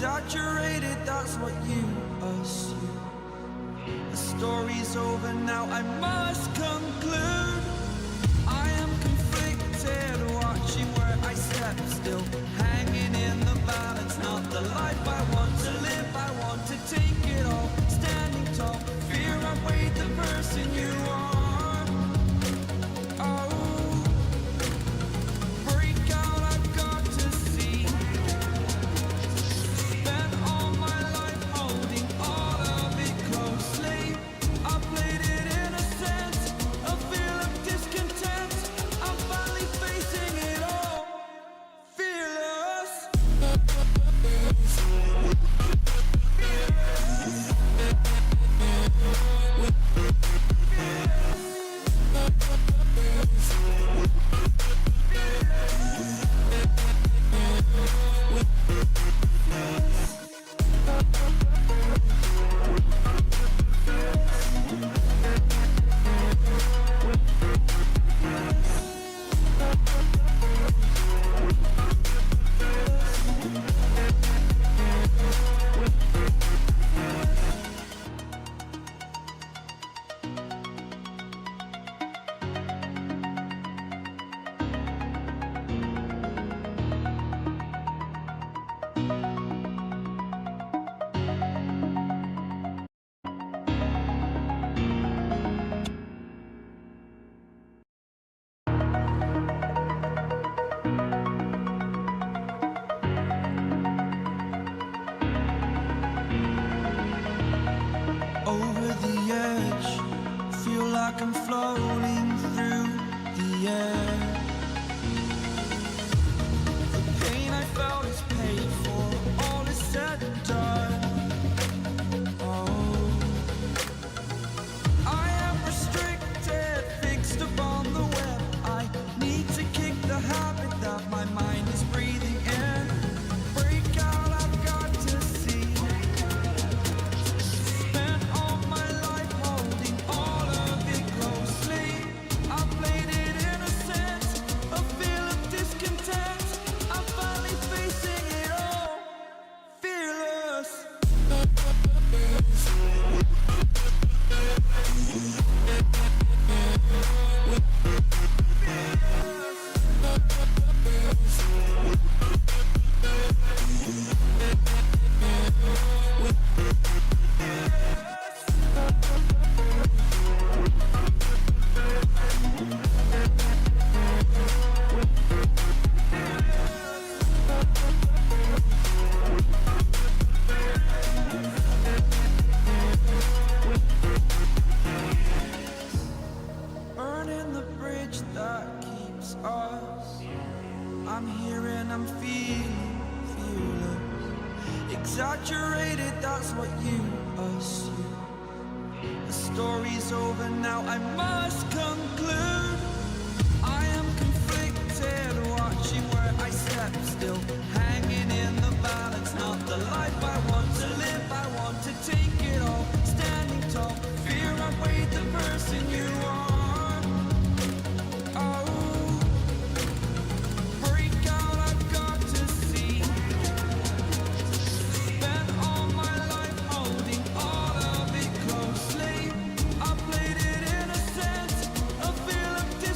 exaggerated, that's what you assume. The story's over now, I must conclude. I am conflicted, watching where I step still, hanging in the balance, not the life I want to live. I want to take it all, standing tall, fear outweighed the person you are. Oh, break out, I've got to see. Spent all my life holding all of it closely. I played it in a sense, a feel of discontent. I'm finally facing it all, fearless. Over the edge, feel like I'm floating through the air. The pain I felt is paid for, all is said and done. Oh, I am restricted, fixed upon the web. I need to kick the habit that my mind is breathing in. Break out, I've got to see. Spent all my life holding all of it closely. I played it in a sense, a feel of discontent. I'm finally facing it all, fearless. Burning the bridge that keeps us. I'm here and I'm feeling fearless. Exaggerated, that's what you assume. The story's over now, I must conclude. I am conflicted, watching where I step still, hanging in the balance, not the life I want to live. I want to take it all, standing tall, fear outweighed the person you are. Of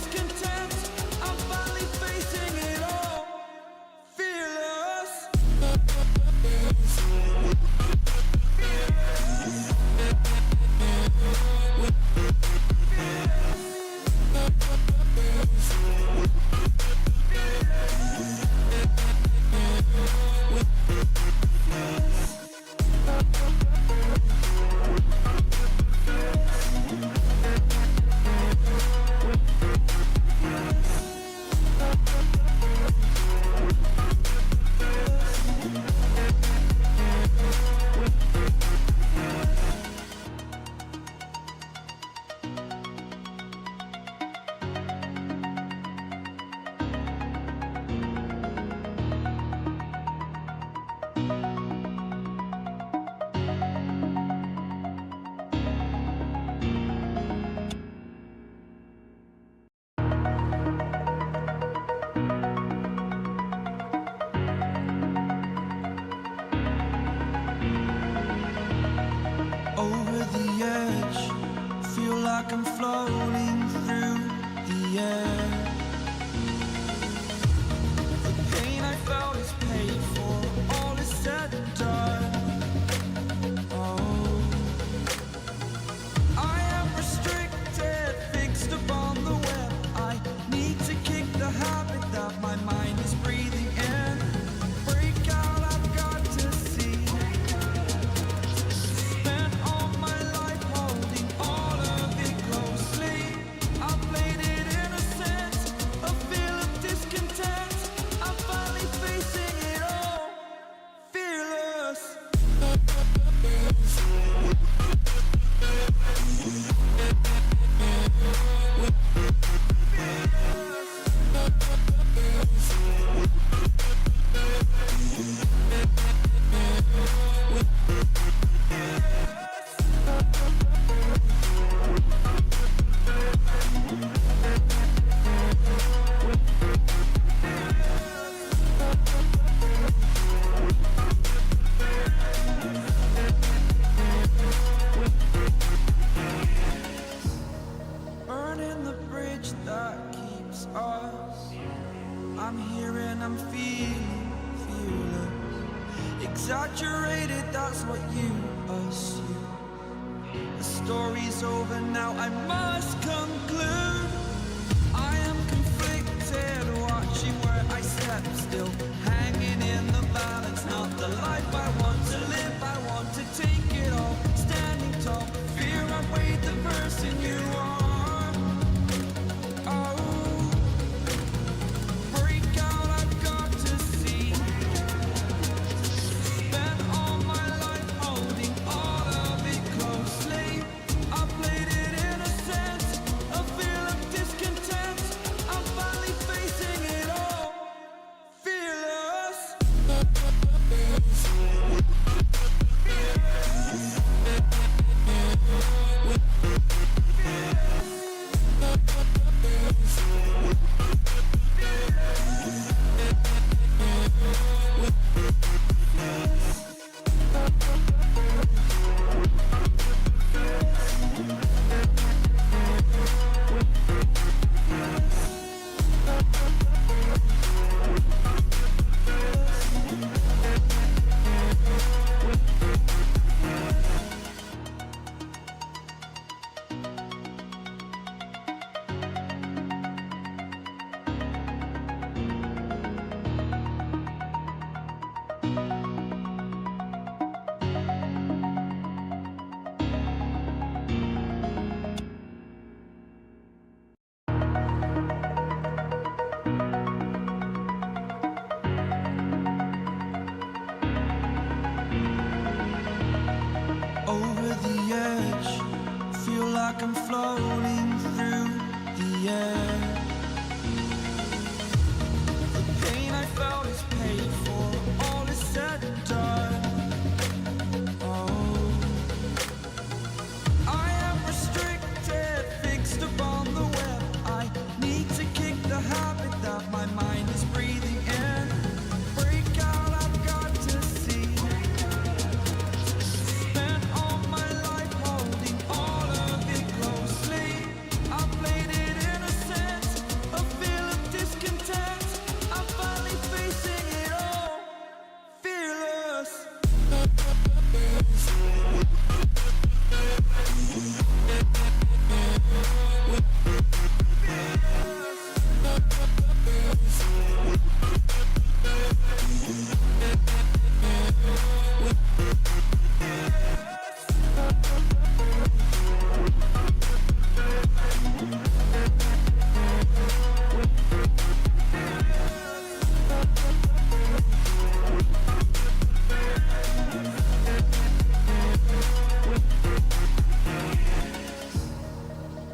I'm floating through the air. The pain I felt is paid for, all is said and done. Oh, I am restricted, fixed upon the web. I need to kick the habit that my mind is breathing in. Break out, I've got to see. Spent all my life holding all of it closely. I played it innocent, a feel of discontent. I'm finally facing it all, fearless. Burning the bridge that keeps us. I'm here and I'm feeling fearless. Exaggerated, that's what you assume. The story's over now, I must conclude. I am conflicted, watching where I step still, hanging in the balance. Not the life I want to live, I want to take it all. Standing tall, fear outweighed the person you are. Oh, break out, I've got to see. Spent all my life holding all of it closely. I played it innocent, a feel of discontent. I'm finally facing it all, fearless. Over the edge, feel like I'm floating through the air. The pain I felt is paid for, all is said and done. Oh, I am restricted, fixed upon the web. I need to kick the habit that my mind is breathing in. Break out, I've got to see. Spent all my life holding all of it closely. I played it innocent, a feel of discontent. I'm finally facing it all, fearless.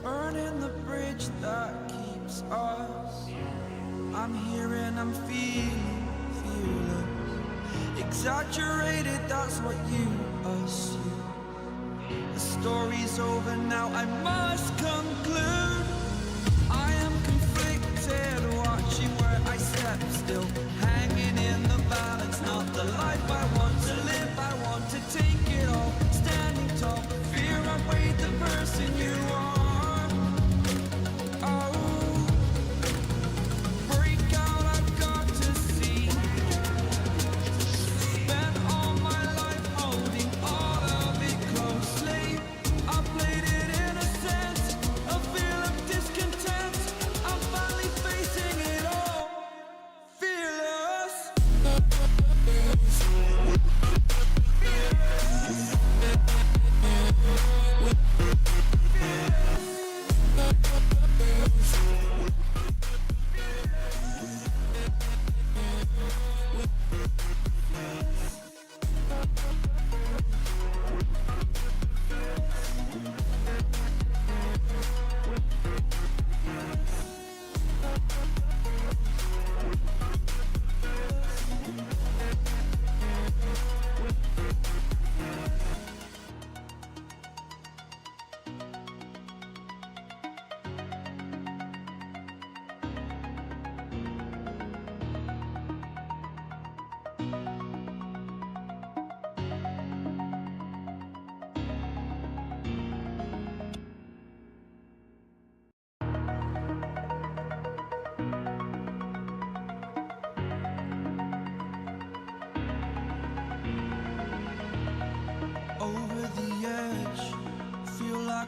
Burning the bridge that keeps us. I'm here and I'm feeling fearless. Exaggerated, that's what you assume. The story's over now, I must conclude. I am conflicted, watching where I step still, hanging in the balance. Not the life I want to live, I want to take it all. Standing tall, fear outweighed the person you are.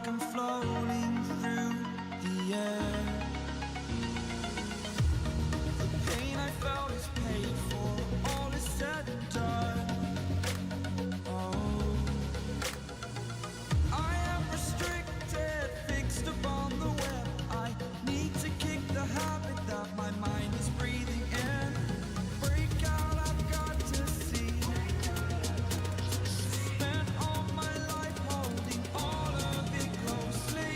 like I'm floating through the air. The pain I felt is paid for, all is said and done. Oh, I am restricted, fixed upon the web. I need to kick the habit that my mind is breathing in. Break out, I've got to see. Spent all my life holding all of it closely.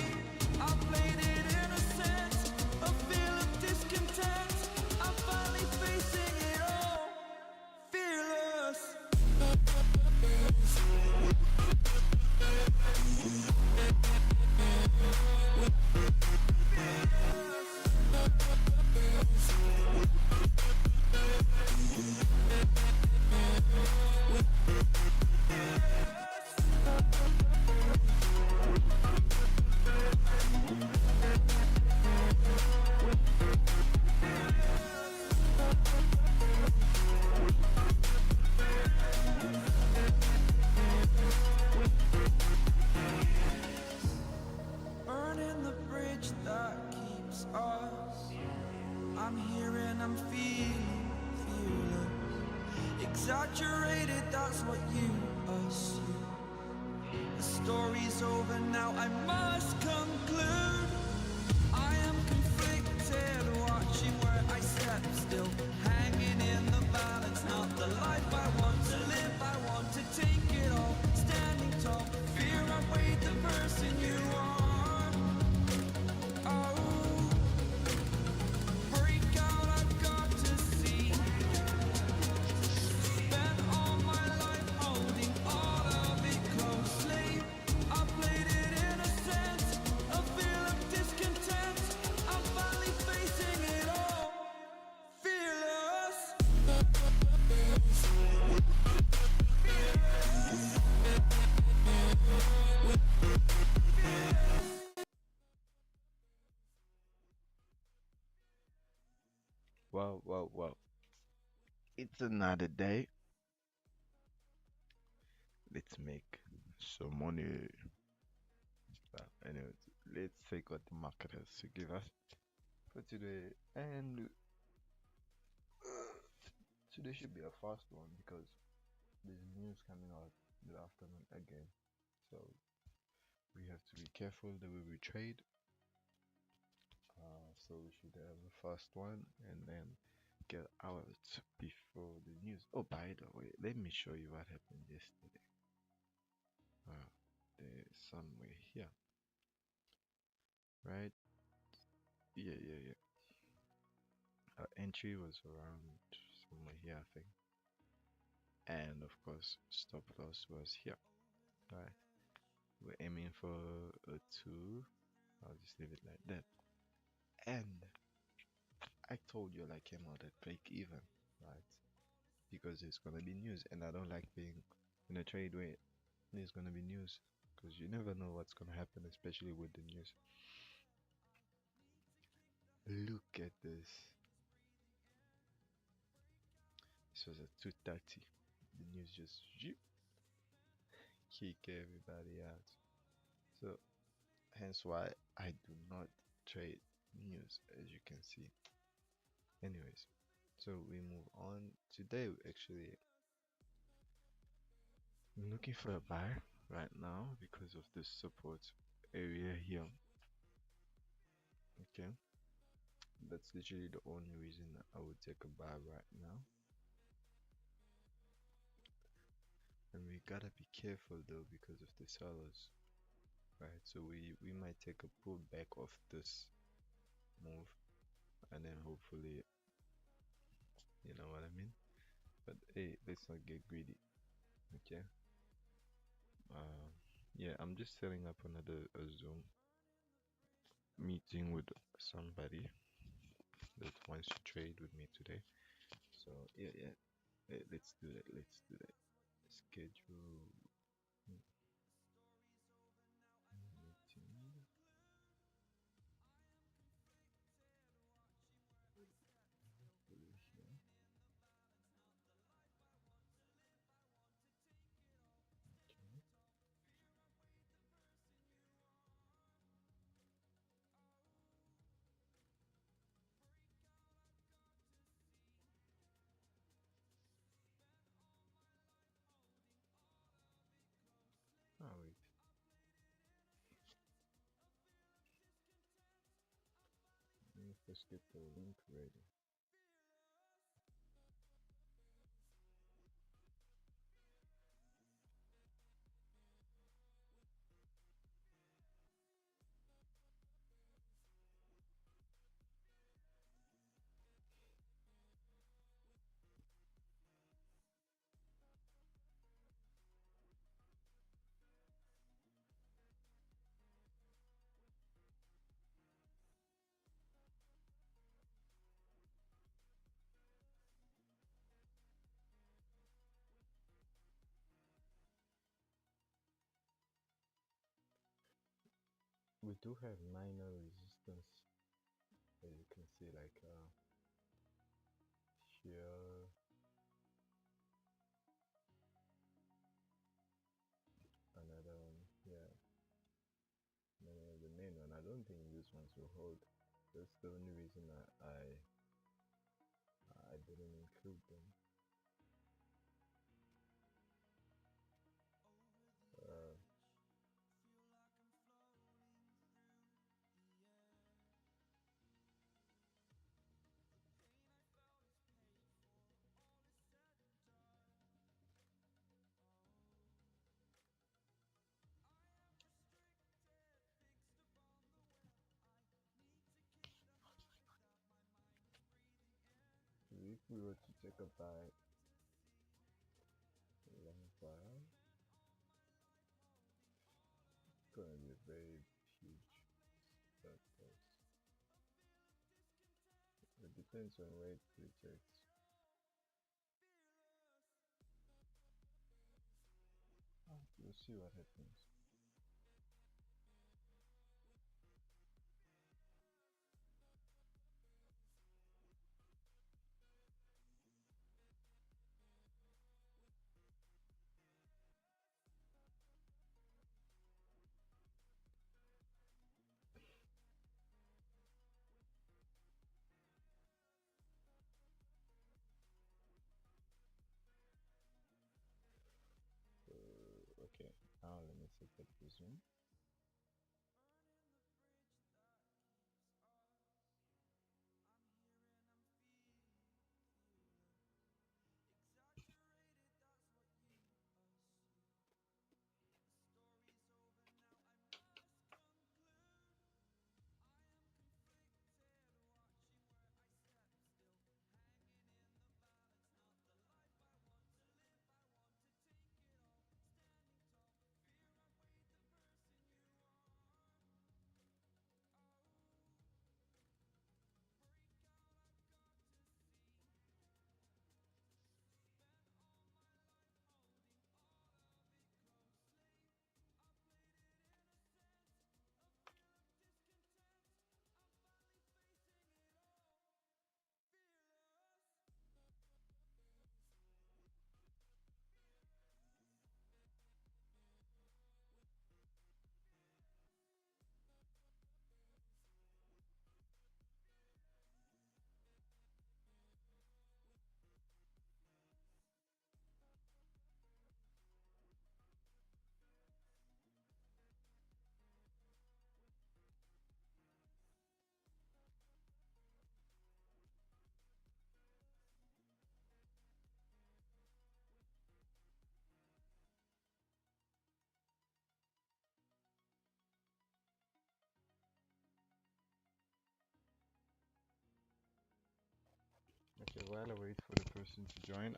I played it innocent, a feel of discontent. I'm finally facing it all, fearless. Burning the bridge that keeps us. I'm here and I'm feeling fearless. Exaggerated, that's what you assume. The story's over now, I must conclude. I am conflicted, watching where I step still. Hanging in the balance, not the life I want to live. I want to take it all, standing tall. Fear outweighed the person you are. Oh, break out, I've got to see. Spent all my life holding all of it closely. I played it innocent, a feel of discontent. I'm finally facing it all, fearless. Wow, wow, wow. It's another day. Let's make some money. Anyways, let's take what the market has to give us for today. And today should be a fast one because there's news coming out this afternoon again. So we have to be careful the way we trade. So we should have a fast one and then get out before the news. Oh, by the way, let me show you what happened yesterday. There's somewhere here, right? Yeah. Our entry was around somewhere here, I think. And of course, stop loss was here, right? We're aiming for a 2. I'll just leave it like that. And I told you I came out at break even, right? Because it's gonna be news, and I don't like being in a trade where there's gonna be news, because you never know what's gonna happen, especially with the news. Look at this. This was at 2:30. The news just kick everybody out. So hence why I do not trade news, as you can see. Anyways, so we move on. Today we actually I'm looking for a buy right now because of this support area here. Okay, that's literally the only reason I would take a buy right now. And we gotta be careful though because of the sellers, right? So we might take a pullback of this move, and then hopefully, you know what I mean. But hey, let's not get greedy, okay? Uh, yeah, I'm just setting up another Zoom meeting with somebody that wants to trade with me today. So yeah, let's do that. Let's do that. Schedule meeting. Put it here. Okay. Let's get the link ready. We do have minor resistance, as you can see, like here, another one here, and the main one. I don't think these ones will hold. That's the only reason I didn't include them. If we were to take a buy long while, it's gonna be a very huge stop loss. It depends on where it rejects. We'll see what happens. Okay, now let me set up the zoom. Okay, while I wait for the person to join,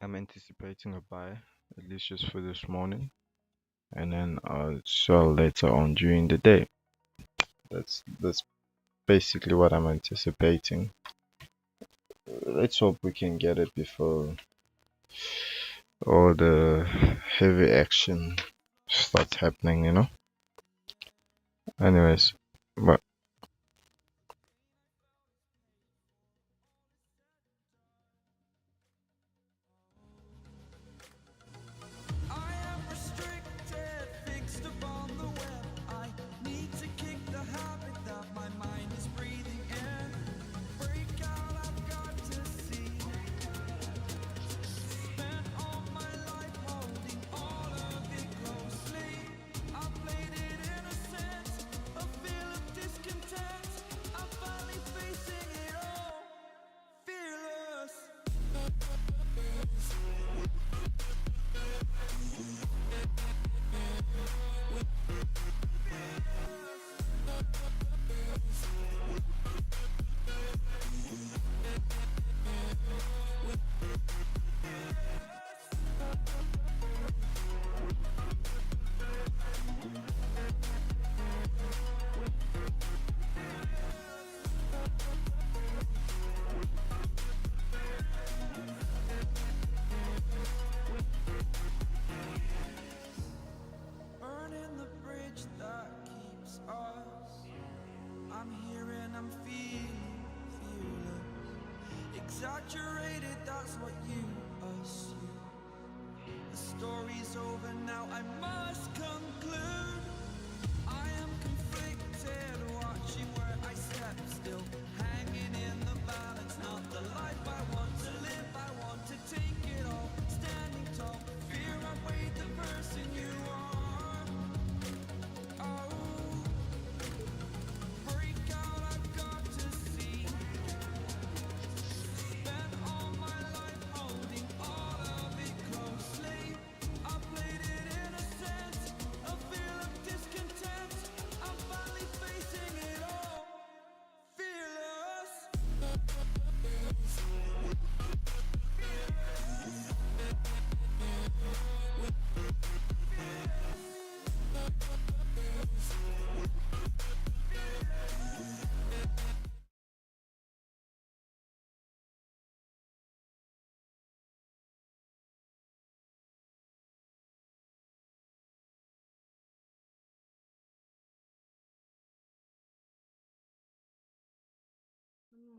I'm anticipating a buy, at least just for this morning, and then I'll sell later on during the day. That's basically what I'm anticipating. Let's hope we can get it before all the heavy action starts happening, you know. Anyways, but I am restricted, fixed upon the web. I need to kick the habit that my mind is breathing in. Break out, I've got to see. Spent all my life holding all of it closely. I played it in a sense, a feel of discontent.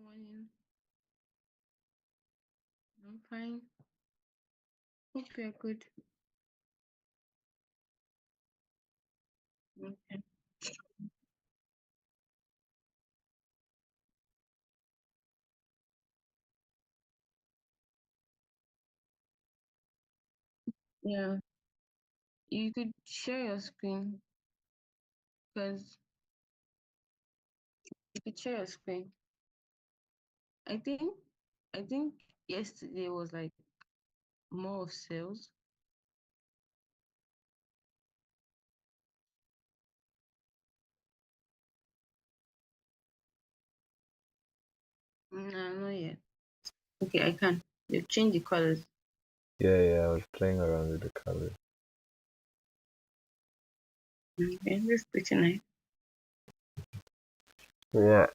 Morning. I'm fine. Hope you're good. Okay. Yeah. You could share your screen because you could share your screen. I think I think yesterday was like more of sales. No, not yet. Okay, I can. They've changed the colors. Yeah, yeah, I was playing around with the colors. Okay, that's pretty nice. Yeah,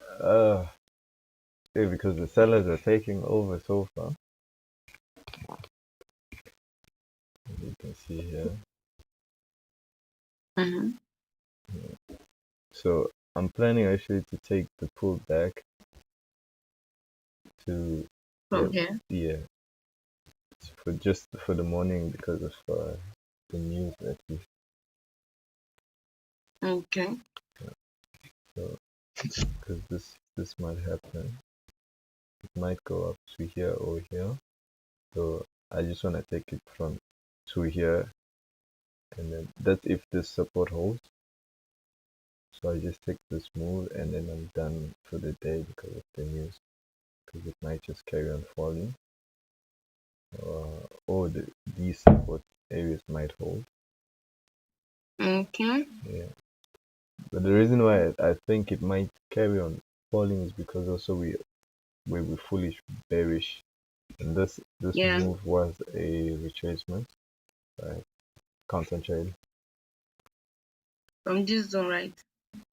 yeah, because the sellers are taking over so far. As you can see here. Mm-hmm. So I'm planning actually to take the pull back to yeah, From here. yeah, for just for the morning because of the news at least. Okay. So because this might happen, it might go up to here or here. So I just want to take it from to here, and then that's if this support holds. So I just take this move, and then I'm done for the day because of the news. Because it might just carry on falling, or these support areas might hold. Okay. Yeah. But the reason why I think it might carry on falling is because also we're foolish bearish, and this Yeah. move was a retracement, right? Concentrate. From this zone, right?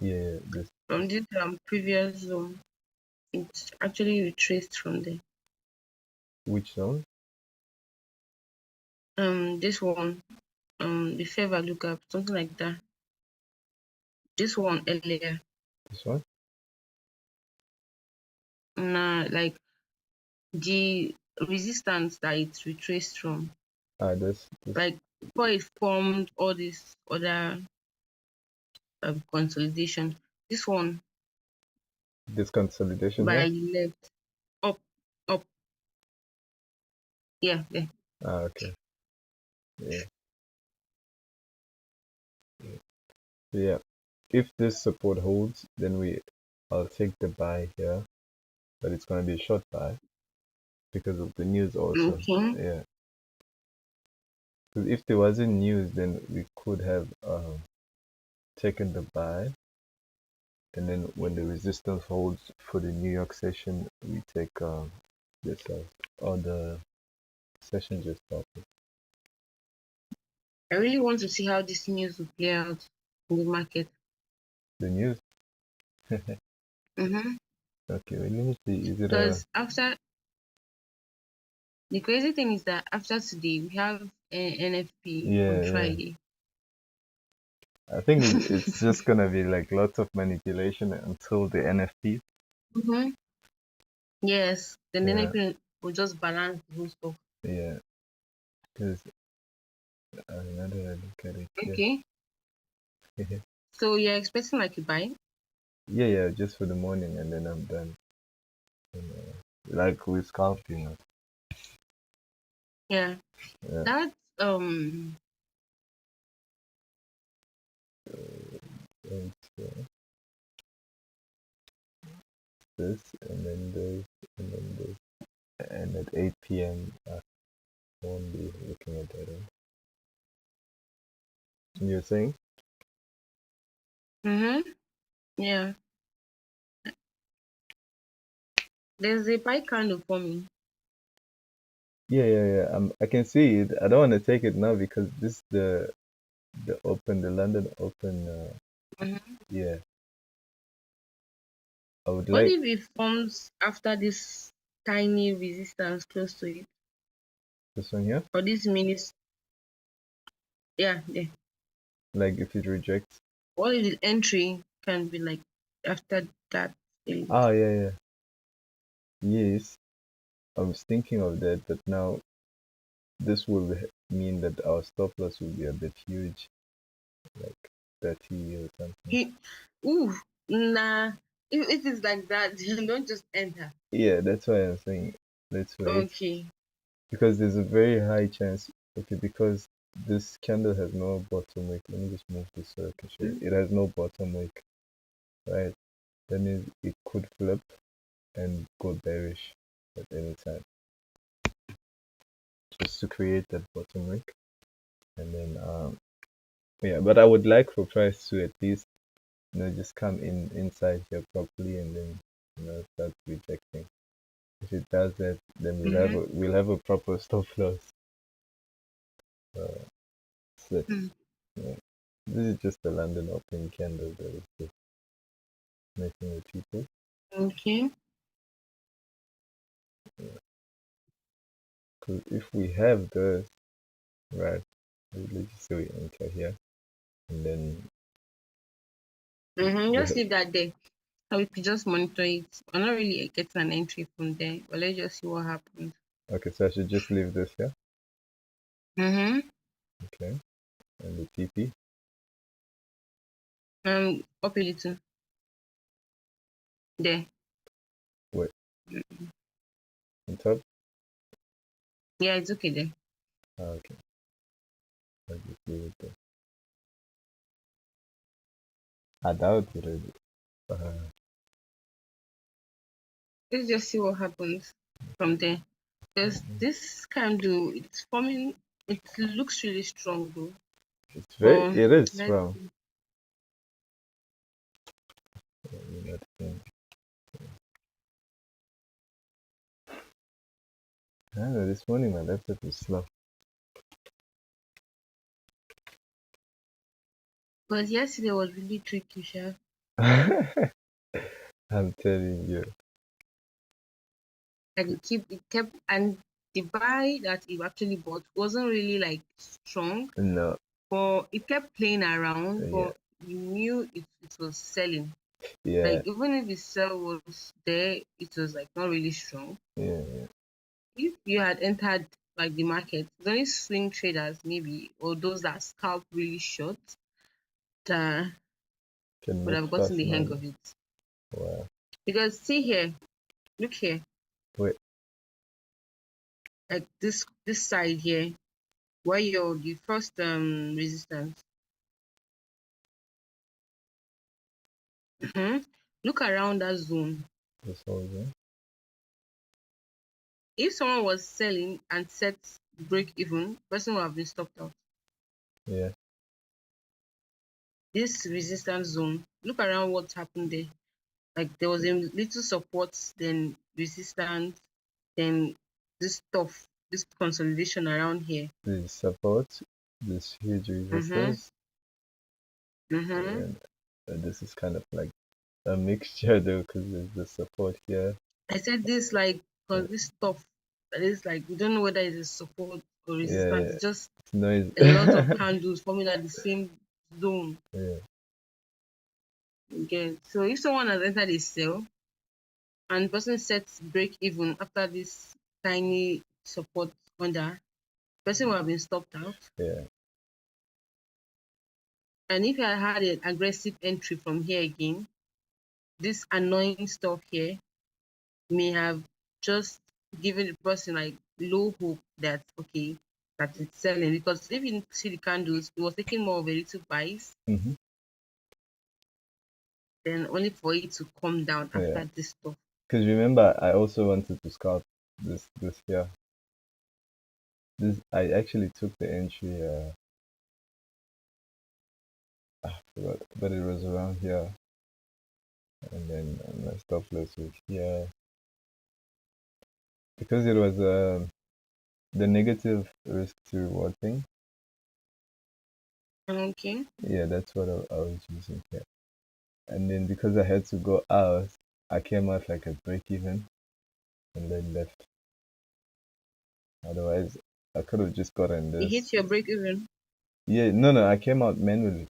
Yeah, this From this previous zone, it's actually retraced from there. which zone? This one, the fair value gap, something like that. This one earlier. This one? Nah, like the resistance that it's retraced from. Ah, this Like before it formed all this other consolidation. This one this consolidation by here. left, up, up, yeah, there. Ah, okay. Yeah, yeah. So yeah. If this support holds, then I'll take the buy here, but it's gonna be a short buy because of the news also. Okay, Yeah. Because if there wasn't news, then we could have taken the buy, and then when the resistance holds for the New York session, we take this or the session just started. I really want to see how this news will play out in the market. The news. Mm-hmm. Okay, wait, let me see. Is it a Because after the crazy thing is that after today we have an NFP on yeah, yeah. Friday. I think it's just gonna be like lots of manipulation until the NFT. Mm-hmm. Yes, then the Yeah, NFP will just balance the whole stuff. yeah. Because now that I look at it, yeah, Okay, so you're expecting like a buy? yeah, yeah. Just for the morning, and then I'm done. And, like with scalping, Yeah, yeah. that's And this, and then this, and then this, and at 8 p.m. I won't be looking at that. You're saying? mm-hmm. Yeah, there's a buy candle forming. Yeah, yeah, yeah. I can see it. I don't want to take it now because this the London Open. Mm-hmm. Yeah, I would What like if it forms after this tiny resistance close to it, this one here. or this minutes? Yeah, yeah. Like if it rejects. What if the entry can be like after that stage? Ah, yeah, yeah. Yes, I was thinking of that, but now this will mean that our stop loss will be a bit huge, like 30 or something. He, ooh, nah. If it's like that, don't just enter. Yeah, that's why I'm saying let's wait, Okay. because there's a very high chance. Okay, because this candle has no bottom wick. Let me just move this so I can show you. It has no bottom wick, right? That means it could flip and go bearish at any time, just to create that bottom wick. And then yeah, but I would like for price to at least just come in inside here properly, and then start rejecting. If it does that, then we'll have a proper stop loss set. Mm. Yeah. This is just a London open candle that is just messing with people. Okay. Because if we have this, right, let's just say we enter here, and then Just the leave that there. So we could just monitor it. I'm not really getting an entry from there, but let's just see what happens. okay, so I should just leave this here, Mm-hmm. okay, and the TP. Up a little. There. Wait, on top. Yeah, it's okay there. Okay, I'll just leave it there. I doubt it is. Let's just see what happens from there. Because this candle, it's forming, it looks really strong though. But It is let's strong. see. I don't know, this morning my laptop is slow. But yesterday was really tricky, Chef. I'm telling you. Like it kept, and the buy that it actually bought wasn't really like strong, No, but it kept playing around, yeah, but you knew it was selling. yeah, Like even if the sell was there, it was like not really strong. yeah, If you had entered like the market, it's only swing traders maybe, or those that scalp really short, that can would make have gotten fast the hang money. of it. Wow. Because see here, look here, Wait, like this side here, where your the first resistance. Mhm. Look around that zone. this whole thing. If someone was selling and set break even, person would have been stopped out. Yeah, This resistance zone, look around what happened there. Like there was a little support, then resistance, then this stuff, this consolidation around here. this support, this huge Mm-hmm. resistance, Mm-hmm. and this is kind of like a mixture though, because there's the support here. I said this like because this stuff that is like we don't know whether it's a support or resistance. Yeah, It's just it's noise. a lot of candles forming at the same zone. Yeah, Again. So if someone has entered a sale and person sets break even after this tiny support under, person will have been stopped out. yeah, And if I had an aggressive entry from here again, this annoying stuff here may have just given the person like low hope that okay, that it's selling. Because if you see the candles, it was taking more of a little buys mm-hmm. than only for it to come down Yeah. after this stuff. Because remember, I also wanted to scalp this here. This I actually took the entry. I forgot, but it was around here, and then my stop loss was here because it was the negative risk to reward thing. Okay. Yeah, that's what I was using here. And then because I had to go out, I came out like a break even and then left. Otherwise, I could have just gotten You this. hit your break even. Yeah, no, I came out manually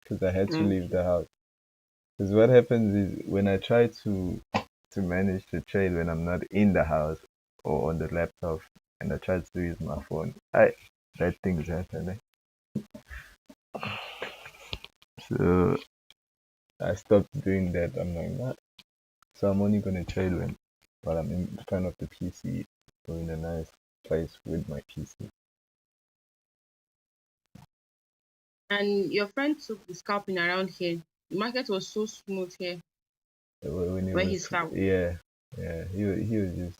because I had to leave Okay. the house. Because what happens is when I try to to manage to trade when I'm not in the house or on the laptop, and I try to use my phone. Bad things happen. So I stopped doing that. I'm like, nah. So I'm only gonna trade while I'm in front of the PC or in a nice place with my PC. And your friend took the scalping around here. The market was so smooth here When it where he was, scalped. yeah, he was just.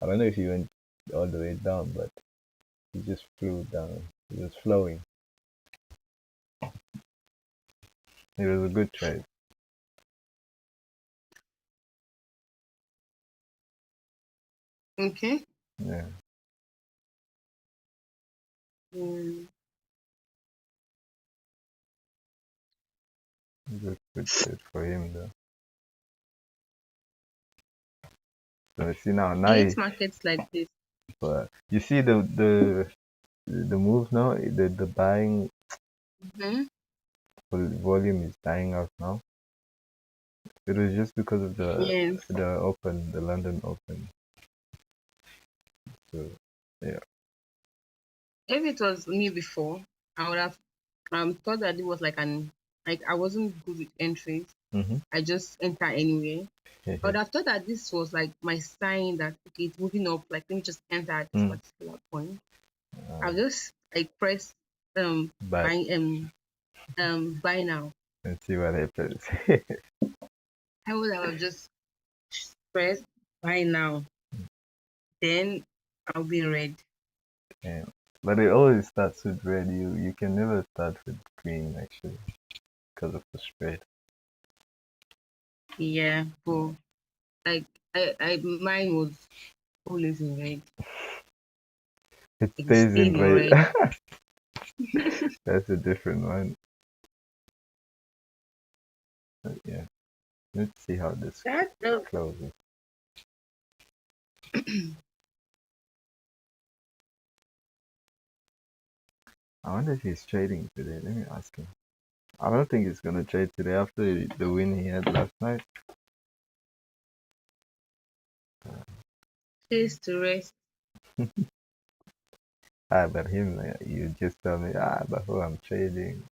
I don't know if he went all the way down, but he just flew down. He was flowing. It was a good trade. Okay. Yeah, Mm. it was a good trade for him though. So see now I you, hate markets like this. you see the move now. The buying Hmm. volume is dying out now. It was just because of Yes. the London Open. So yeah. If it was me before, I would have thought that it was like I wasn't good with entries. Mm-hmm. I just enter anywhere. I would have thought that this was like my sign that okay, it's moving up. Like let me just enter at this Mm. particular point. I'll just like press But buy now. let's see what happens. I would have just pressed buy now. Then I'll be red. Yeah. But it always starts with red. You can never start with green actually because of the spread. Yeah, but like I mine was always in red. It It stays in stayed in red. red. That's a different one. But yeah. Let's see how this That closes. I wonder if he's trading today. Let me ask him. I don't think he's gonna trade today after the win he had last night. stays to rest. But him, you just tell me, but who I'm trading.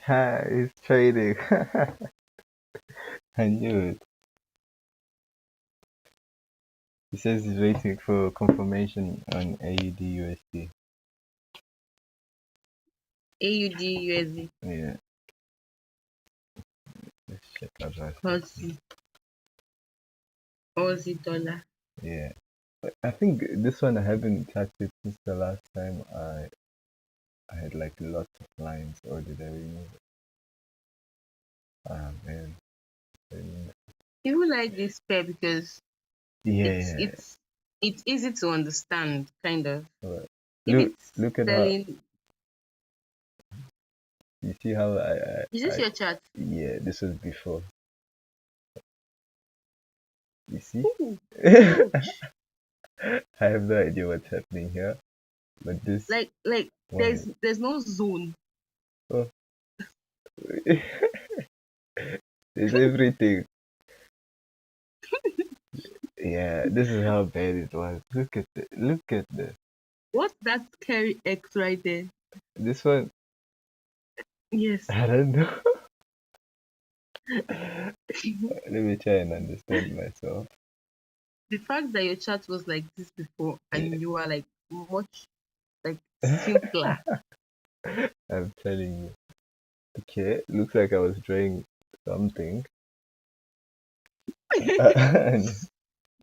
He's trading. I knew it. He says he's waiting for confirmation on AUD USD. AUD USD. Yeah, let's check out that. Aussie dollar. Yeah, but I think this one I haven't touched it since the last time I had like lots of lines, or did I remove it? Ah man, I remember. People like this pair because it's Yeah, it's it's easy to understand, kind of. yeah. If Look, it's look at how selling, you see how is this your chart? yeah, this was before. You see, Ooh, I ouch. have no idea what's happening here, but this Like one, there's no zone. oh, there's everything. Yeah, this is how bad it was. Look at What's that scary X right there? this one. Yes. I don't know. Let me try and understand myself. The fact that your chart was like this before Yeah. and you are like much like simpler. I'm telling you. Okay, looks like I was drawing something. And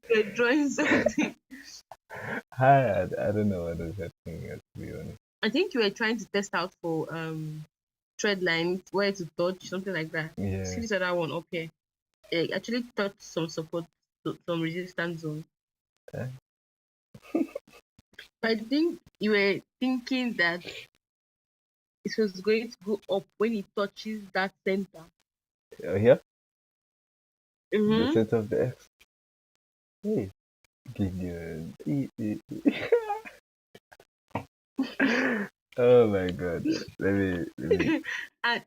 You're drawing something. I don't know what was happening, to be honest. I think you were trying to test out for tread lines, where to touch, something like that. Yeah. See this other one up here. It actually touched some support, some resistance zone. Eh? I think you were thinking that it was going to go up when it touches that center. Here? The Mm-hmm. center of the X. Hey, Gideon. Oh my god. Let me.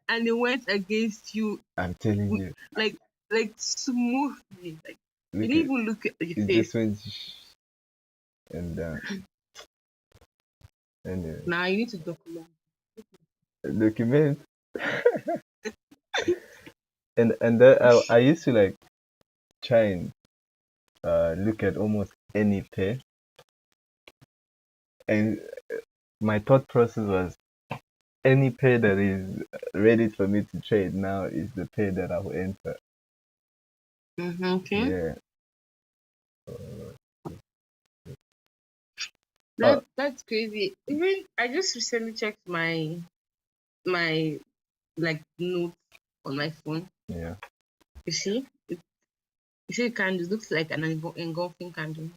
And it went against you, I'm telling you. like like smoothly. Like you Look didn't at even look at your it, face. just went and down. Anyway, Now you need to document. document. And that I used to like try and look at almost any pair, and my thought process was any pair that is ready for me to trade now is the pair that I will enter. Mm-hmm, okay. Yeah. Oh, That's crazy. Even I just recently checked my like notes on my phone. yeah, You see, you see, the candle looks like an engulfing candle.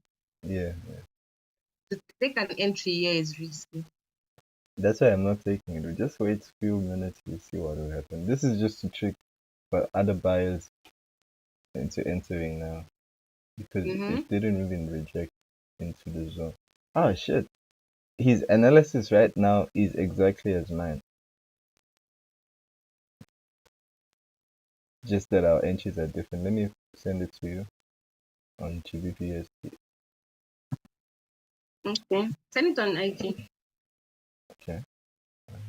yeah. To take an entry here is risky. That's why I'm not taking it. We just wait a few minutes to see what will happen. This is just to trick but other buyers into entering now because Mm-hmm. it didn't even reject into the zone. Oh shit. His analysis right now is exactly as mine. Just that our entries are different. Let me send it to you on GBPUSD. Okay. Send it on IG. Okay. On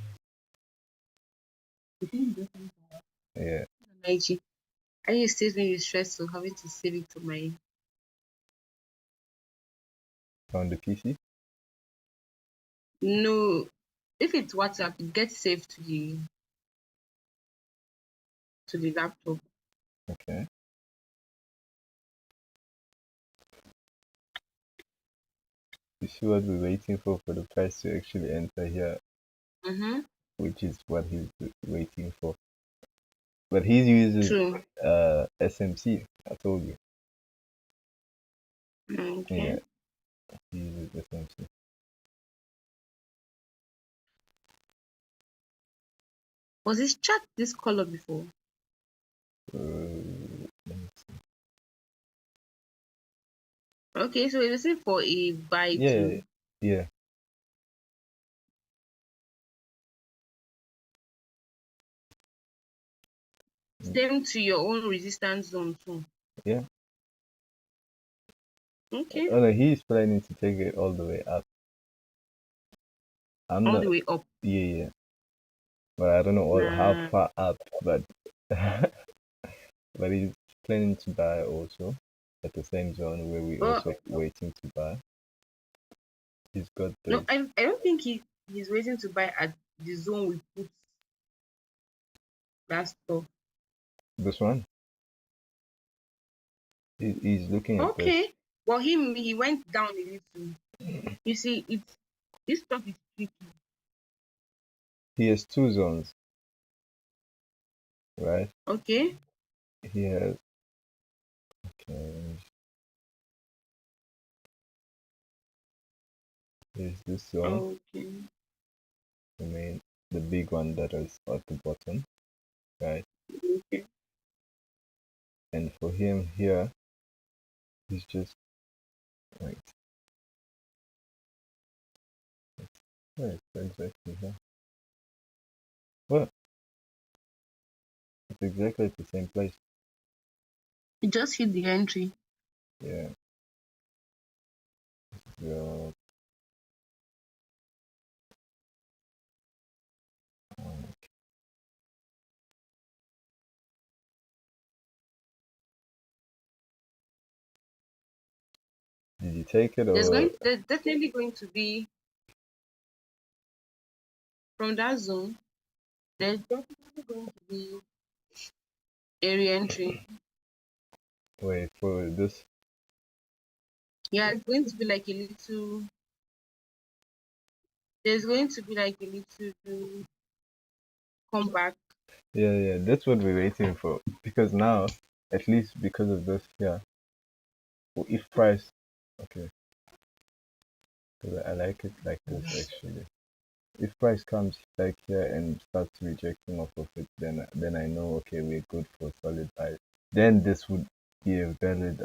Yeah. IG. I used to be stressful having to save it to my On the PC. no. If it's WhatsApp, it gets saved to the laptop. Okay. You see what we're waiting for the price to actually enter here, Mm-hmm. which is what he's waiting for. But he uses True. SMC. I told you. Okay. Yeah, he uses SMC. Was this chart this color before? Let me see. Okay, so it's looking for a buy Yeah, to yeah, stem to your own resistance zone too. yeah. Okay. Oh no, he's planning to take it all the way up. I'm All not. the way up. Yeah, yeah. But I don't know how Nah. far up. But but he's planning to buy also at the same zone where we But also waiting to buy. He's got no, the I don't think he's waiting to buy at the zone we put that stuff. this one. He's looking at this. Okay. Well, he went down a little. You see, it's this stuff is tricky. He has two zones, right? Okay. He has okay. Here's this zone, Okay. the big one that is at the bottom, right? Okay. And for him here, he's just wait. Where is it exactly here? Well, it's exactly at the same place. He just hit the entry. Yeah. Yeah. Did you take it or There's definitely going to be from that zone. There's definitely going to be area entry. Wait for this. Yeah, it's going to be like a little. There's going to be like a little comeback. Yeah, that's what we're waiting for. Because now, at least because of this, yeah. If price, okay, because I like it like this actually. If price comes back here and starts rejecting off of it, then I know okay we're good for solid buy. Then this would be a valid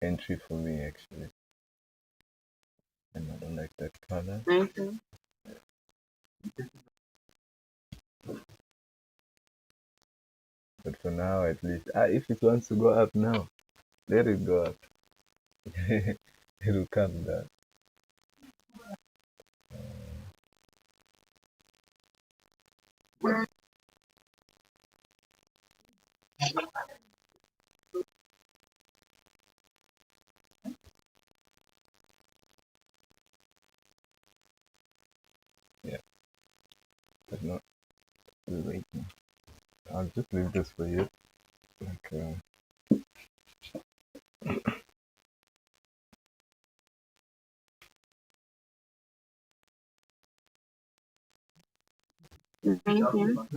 entry for me actually. And I don't like that color. Okay. But for now, at least, if it wants to go up now, let it go up. It'll come down. Yeah, but not still waiting. I'll just leave this for you. Like, Mm-hmm.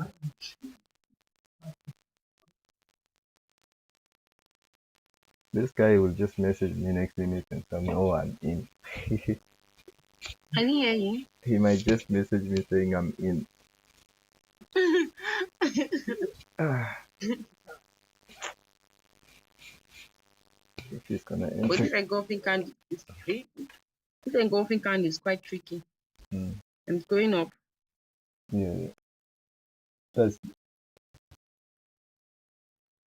this guy will just message me next minute and tell me, "Oh, I'm in." I didn't hear you. He might just message me saying I'm in. Ah, if he's gonna But enter. this engulfing candle is this engulfing candle is quite tricky Mm, and it's going up. yeah. Plus,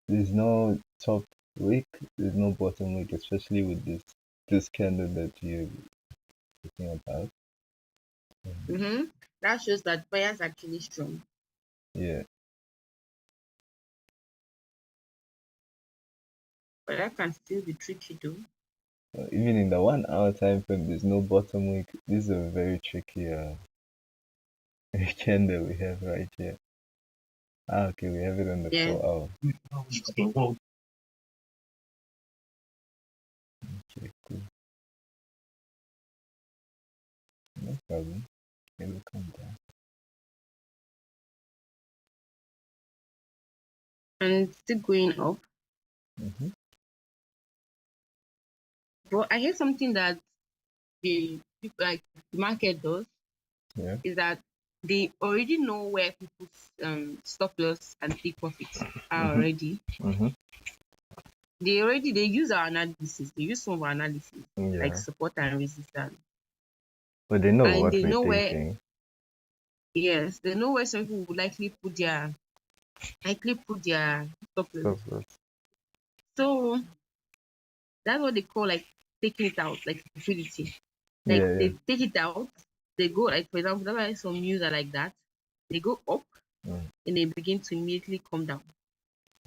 there's no top wick, there's no bottom wick, especially with this candle that you're talking about. Mm-hmm. That shows that buyers are actually strong. Yeah. But that can still be tricky though. Even in the 1 hour time frame, there's no bottom wick. This is a very tricky candle we have right here. Okay, we have it on the Yeah. 4 hour. Okay, cool. No problem. It will come down. And it's still going up. Mm-hmm. But I hear something that the people like the market does Yeah. is that they already know where people's stop loss and take profits are Mm-hmm. already. Mm-hmm. They use our analysis. They use some of our analysis like Yeah. support and resistance, But they know and what they we're know where. thinking. Yes, they know where some people would likely put their stop loss. Stop loss. So that's what they call like taking it out, like liquidity. Like Yeah, yeah. they take it out, they go like for example, that's why some news are like that. They go up Mm, and they begin to immediately come down.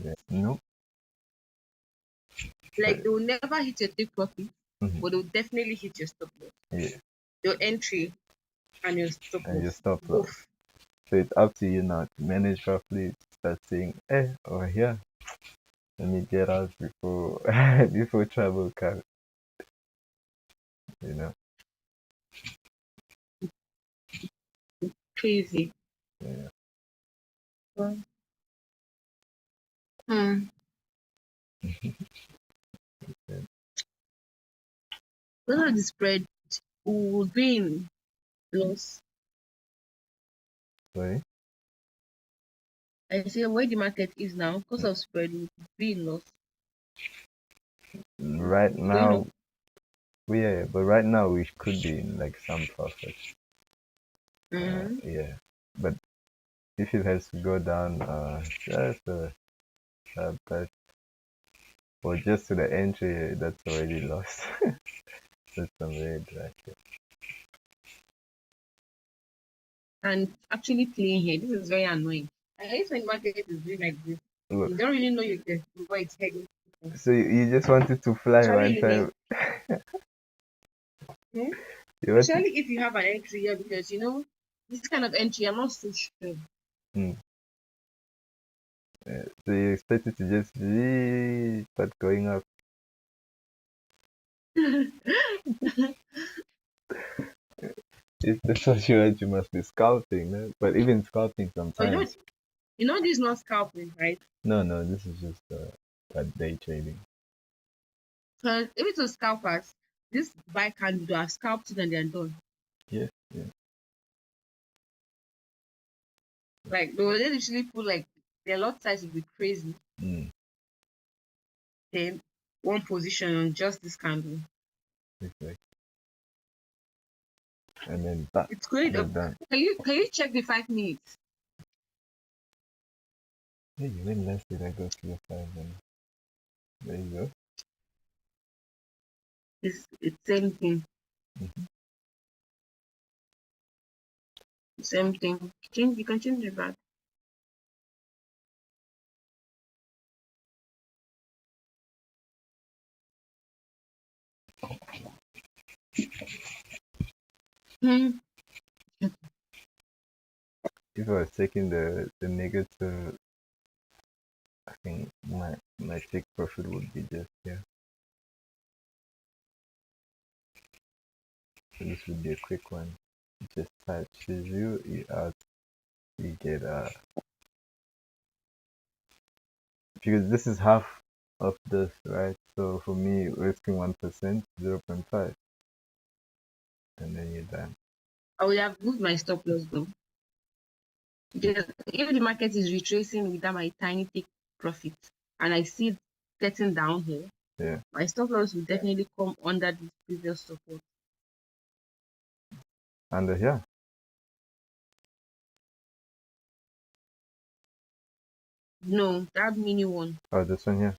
yeah. No. Like But, they will never hit your take profit, mm-hmm. but they'll definitely hit your stop loss, Yeah. your entry and your stop And your loss. stop loss. Both. So it's up to you now to manage roughly. Start saying, over here. Let me get out before before trouble comes. You know. Crazy. Yeah. Hmm. Yeah. Because of the spread, we will be in loss. Sorry. I say where the market is now, because of spread, we will be in loss. Right It's going now, up. yeah, but right now we could be in like some profit. Mm-hmm. Yeah, but if it has to go down, just but or just to the entry, that's already lost. That's some red right there. And actually playing here, this is very annoying. I hate when market is doing like this. Look, You don't really know where it's heading. so you just wanted to fly one Especially in time. hmm? You wanted, Especially if you have an entry here because you know This kind of entry, I'm not so sure. Mm. So you expect it to just start going up? If that's what you want, you must be scalping, no? But even scalping Oh, sometimes. this is not scalping, right? No, this is just day trading. Because if it was scalpers, this buy can do have scalped it and they're done. Yeah. Like they will literally put like their lot size would be crazy. Mm, Then one position on just this candle. exactly. And then that, It's going they're up. done. Can you check the 5 minutes? Hey, when last did I go to the 5 minutes? There you go. It's same thing. Mm-hmm. Same thing. You can change it back. Hmm. If I was taking the negative, I think my take profit would be just here. So this would be a quick one. Just touches you out, you get because this is half of this, right? So for me, risking 1%, 0.5, and then you're done. I would have moved my stop loss though. Because if the market is retracing without my tiny take profit and I see it getting down here, Yeah. my stop loss will definitely come under the previous support. And yeah. No, that mini one. Oh, this one here.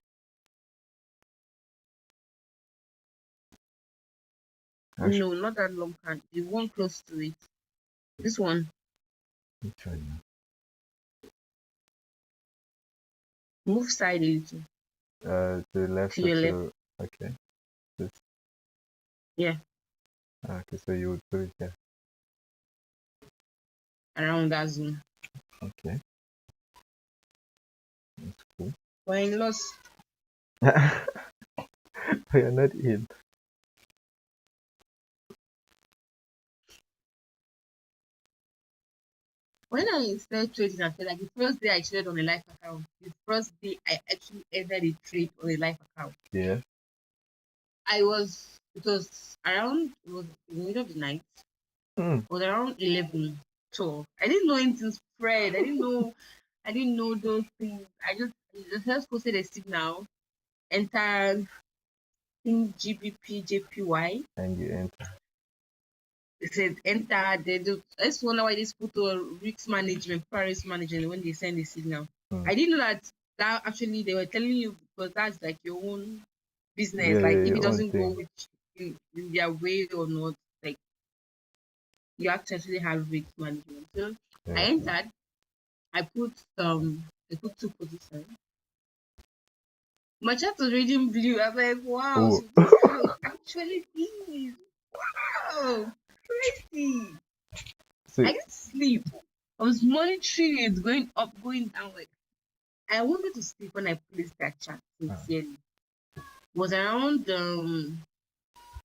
Actually, No, not that long card. The one close to it. This one. which one? Move side a little. To the left To or your left. to okay. This Yeah. okay, so you would put it here. Around that zone. Okay, that's cool. We're in loss. You're not in. When I started trading, I feel like the first day I traded on a live account, the first day I actually entered a trade on a live account. Yeah. It was around, it was in the middle of the night. Mm. It was around 11, 12. I didn't know anything spread. I didn't know those things. The first posted a signal, entered in GBP, And you enter. They said enter. I just wonder why they put a risk management, price management when they send the signal. Mm. I didn't know that actually they were telling you because that's like your own business. Yeah, Like if it your own doesn't go thing. with in their way or not, like you have to actually have risk management. So I Yeah. entered. I put I put 2 positions. My chart was reading blue. I was like, wow, Oh. so this is how it actually is. Wow, crazy. So I didn't sleep. I was monitoring it going up, going down. Like I wanted to sleep when I placed that chart sincerely. It was around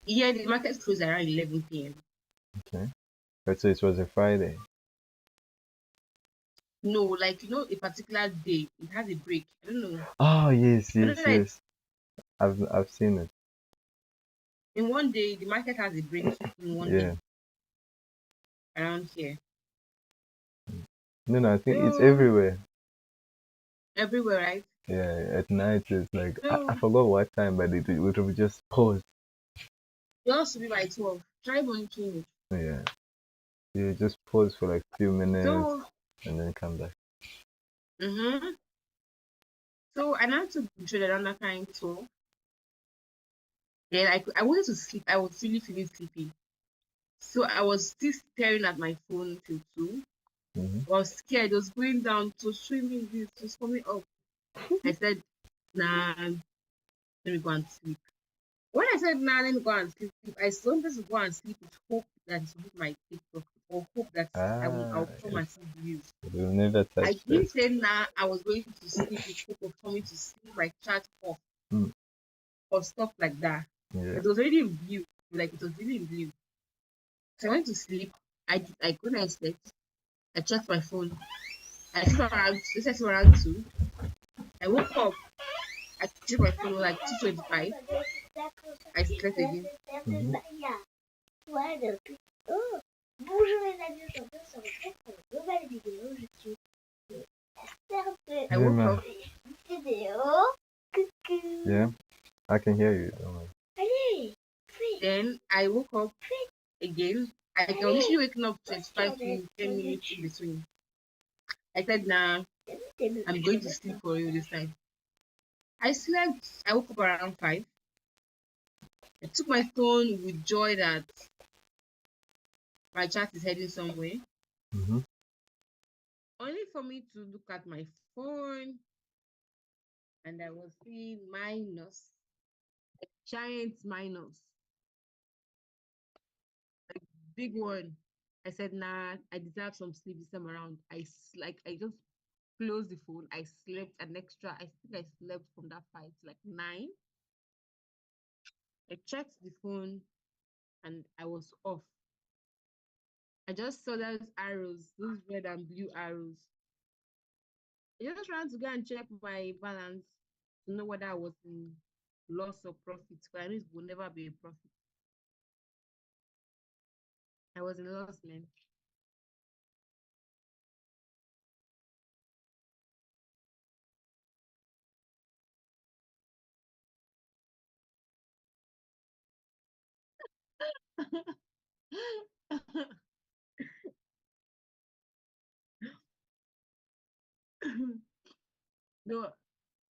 yeah, the market closed around 11 p.m. okay. But so it was a Friday. No, like a particular day, it has a break. I don't know. Oh yes, I don't yes, know that yes. I've seen it. in one day the market has a break in one day Yeah. around here. No, I think it's So everywhere. everywhere, right? Yeah, at night it's like I So forgot what time, but it would just pause. it has to be by 12. Try monitoring it. Yeah, you just pause for like few minutes So and then come back. mm-hmm. So I now took the trade around that time 12. Then I wanted to sleep. I was really feeling sleepy. So I was still staring at my phone till 2. Mm-hmm. I was scared. It was going down. It was swimming this. It was coming up. I said, nah, let me go and sleep. When I said now let me go and sleep, I wanted to go and sleep with hope that it will hit my TikTok or hope that I'll come and see views. You'll never I touch didn't that. say now I was going to sleep with hope of coming to see my chat off Mm. or stuff like that. Yeah. It was already in view, like it was really in view. So I went to sleep. I when I slept, I checked my phone. I slept around 2. I woke up. I checked my phone like 2:25. I slept again. Mhm. Bonjour les amis, aujourd'hui on se retrouve pour une nouvelle vidéo. Je suis I woke up. vidéo. Coucou. Yeah, I can hear you. Don't worry. Allez, Then I woke up again. I was usually waking up 25 minutes, 10 minutes in between. I said, nah, I'm going to sleep for you this time. I slept. I woke up around 5. I took my phone with joy that my chat is heading somewhere. Mm-hmm. Only for me to look at my phone and I was seeing minus, a giant minus, a big one. I said, nah, I deserve some sleep this time around. I just closed the phone. I slept an extra. I think I slept from that 5 to like 9. I checked the phone and I was off. I just saw those arrows, those red and blue arrows. I just ran to go and check my balance to know whether I was in loss or profit. Because I knew it would never be a profit. I was in loss, man. No,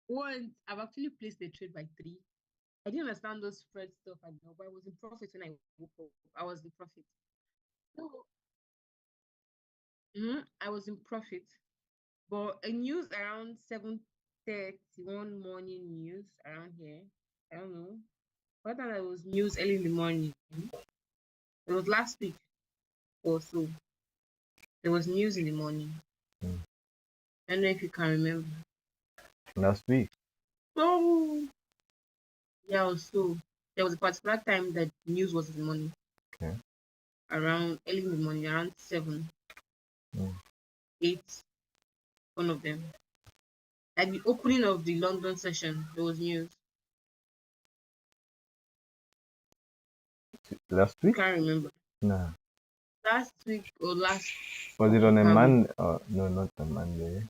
once I've actually placed a trade by 3. I didn't understand those spread stuff at all, but I was in profit when I woke up. I was in profit. So, I was in profit. But a news around 7:31 morning news around here. I don't know. What time it was news early in the morning? It was last week or so. There was news in the morning. Mm. I don't know if you can remember. Last week. Oh, yeah, also there was a particular time that news was in the morning. Okay. Around early in the morning, around 7, Mm. 8, one of them. At the opening of the London session, there was news. Last week? Can't remember. Nah. Last week or last. Was it on a week. Monday? No, not a Monday.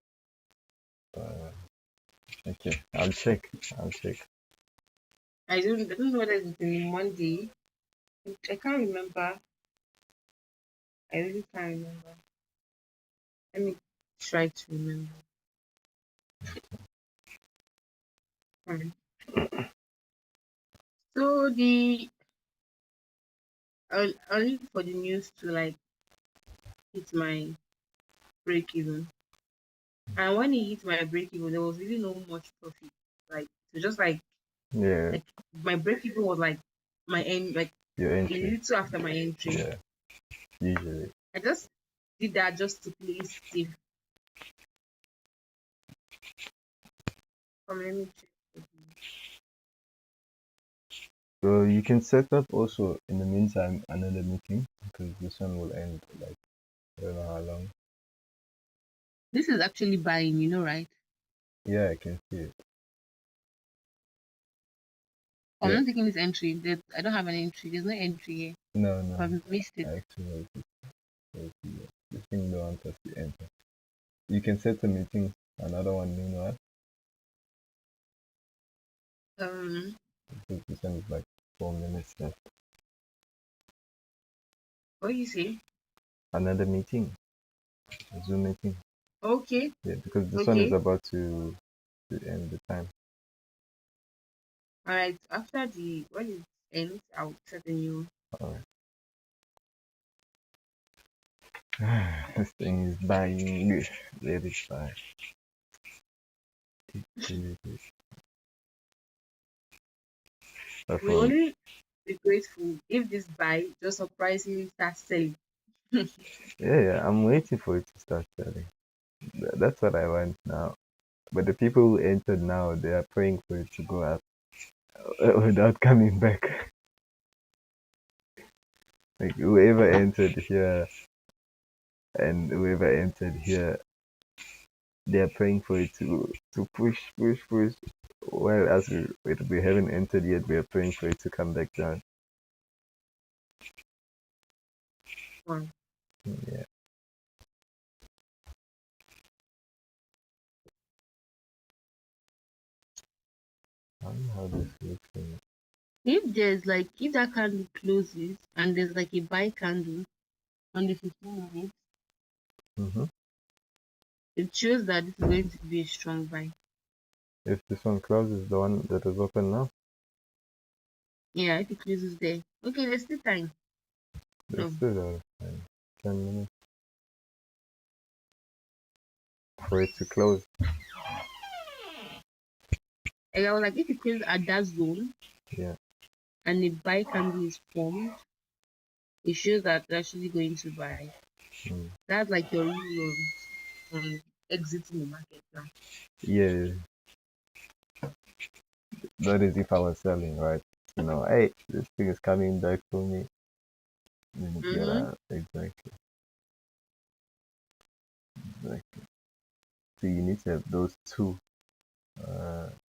Okay, I'll check. I don't know whether it's in Monday. I can't remember. I really can't remember. Let me try to remember. Alright. So only for the news to like hit my break even. And when it hit my break even, there was really no much profit. Like so just Yeah, like my break even was like my end like your a entry. little after my entry. Yeah, usually. I just did that just to play safe. Let me check. So you can set up also in the meantime another meeting because this one will end like I don't know how long. This is actually buying, right? Yeah, I can see it. I'm Yeah. not taking this entry. I don't have an entry. There's no entry here. No, I've missed it. actually, this thing don't want us to enter. You can set a meeting, another one meanwhile. Because this one is like 4 minutes left. What do you say? Another meeting, a Zoom meeting. Okay. Yeah, because this one is Okay. about to end the time. All right. After when it ends, I'll set a new. Alright. This thing is buying. Let it buy. We For only be grateful if this buy just surprisingly starts selling. yeah, I'm waiting for it to start selling. That's what I want now. But the people who entered now, they are praying for it to go up without coming back. Like whoever entered here and whoever entered here, they are praying for it to push. Well, as we haven't entered yet, we are praying for it to come back down. Wow. Yeah. I don't know how this looks. If that candle closes and there's like a buy candle on the 15 minutes, Mm-hmm. it shows that this is going to be a strong buy. If this one closes, the one that is open now, Yeah, if it closes there. Okay, there's still time. it's No. still out of time. 10 minutes for it to close. And I was like, if it closes at that zone Yeah. and the buy candle is formed, it shows that it's actually going to buy. Mm. That's like your rule on exiting the market now. Yeah. That is if I was selling, right? You know, hey, this thing is coming back for me. Mm-hmm. Yeah, exactly. Exactly. So you need to have those two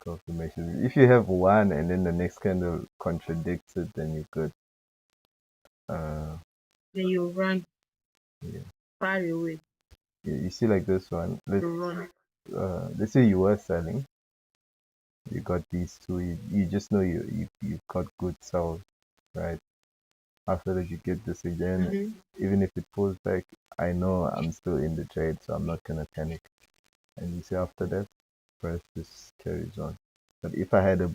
confirmations. If you have one and then the next candle contradicts it, then you're good. Uh, Then you run yeah. far away You see, like this one. to run. Let's say you were selling. You got these two. You just know you've got good sales, right? After that, you get this again. Mm-hmm. Even if it pulls back, I know I'm still in the trade, so I'm not gonna panic. And you see, after that, price just carries on. But if I had the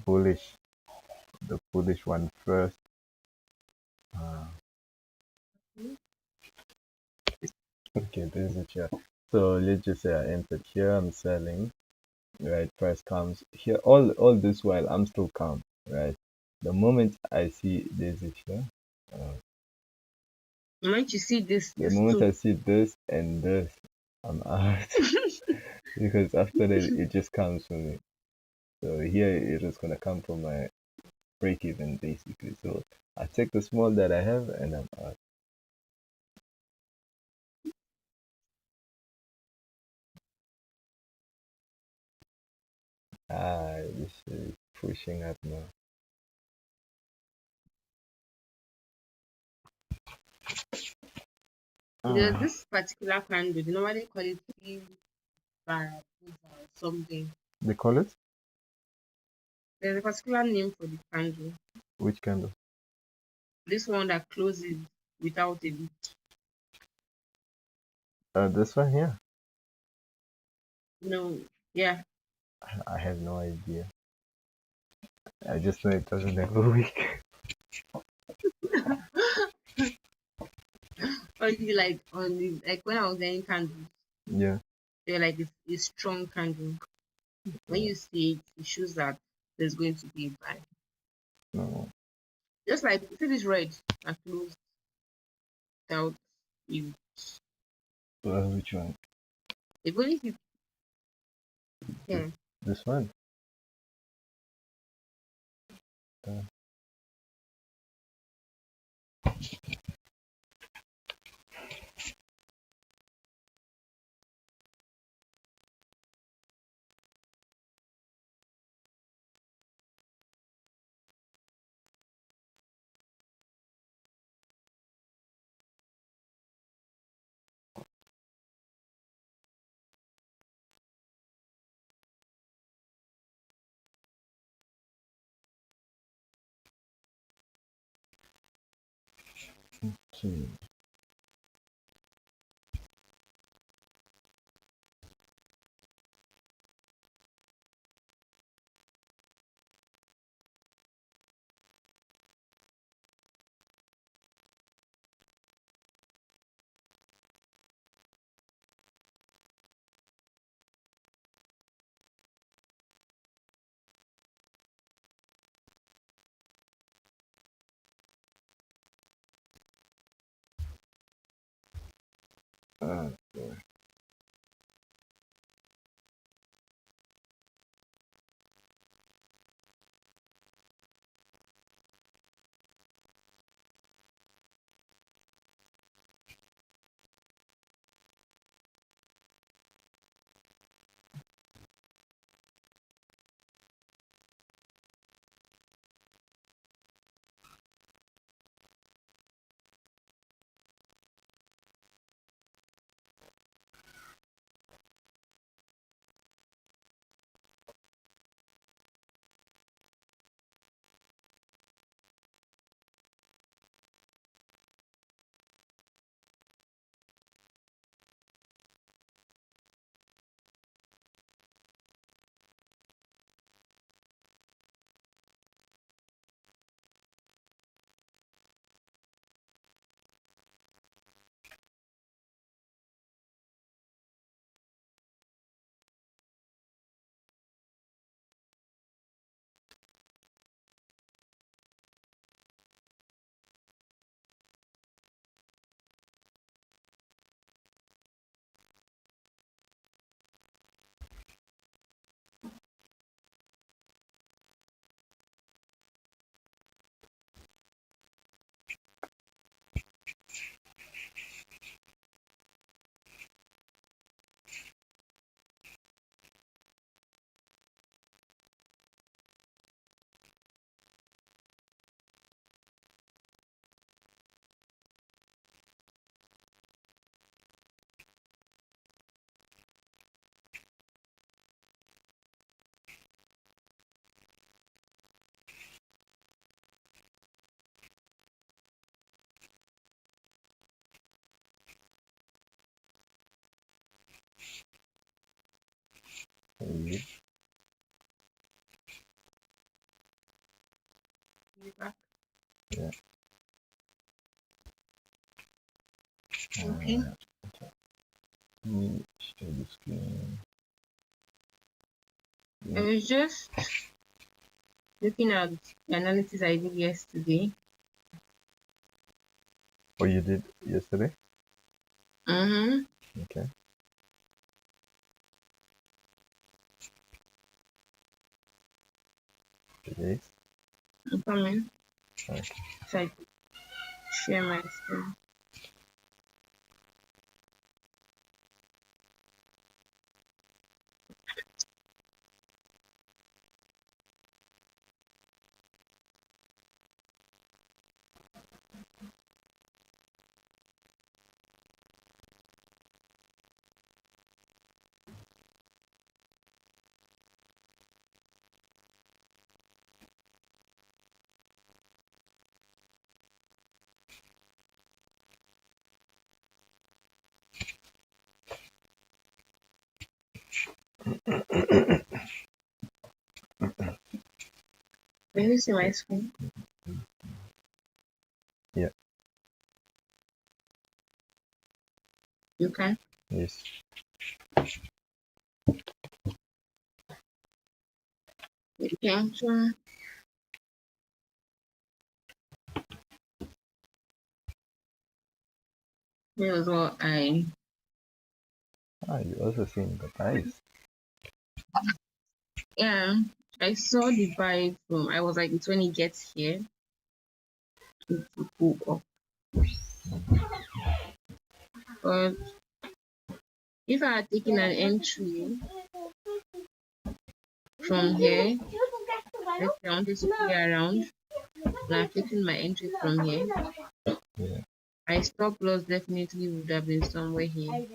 bullish one first, uh, okay, this is it here. So let's just say I entered here, I'm selling, right? Price comes here. All this while I'm still calm, right? The moment I see this is here, uh, Once you see the this moment too. I see this and this, I'm out because after that it just comes from me. So here it is gonna come from my break even basically. So I take the small that I have and I'm out. This is pushing up now. There's Ah, this particular candle, they normally call it bar or something. they call it There's a particular name for the candle. which candle? This one that closes without a bit. This one here. No, yeah. I have no idea. I just know it doesn't have a week. Only like on the like when I was getting candles, Yeah. they're like it's a strong candle. When Yeah. you see it, it shows that there's going to be a buy. No. Just like see this red that closed without you. Which one? Even if you This, yeah. this one. Uh, okay. Yep. You back? Yeah. Okay. Let me share the screen. I was just looking at the analysis I did yesterday. Oh, you did yesterday? Mm-hmm. Okay. Today? I'm coming. Okay. So I could share my screen. Can you see my screen? Yeah. You can. Yes. Okay. So here was what You also seen the price. I saw the buy from, I was like, it's when it gets here to go up. But if I had taken an entry from here, let's say I wanted to play around, and I've taken my entry from here, Yeah. my stop loss definitely would have been somewhere here.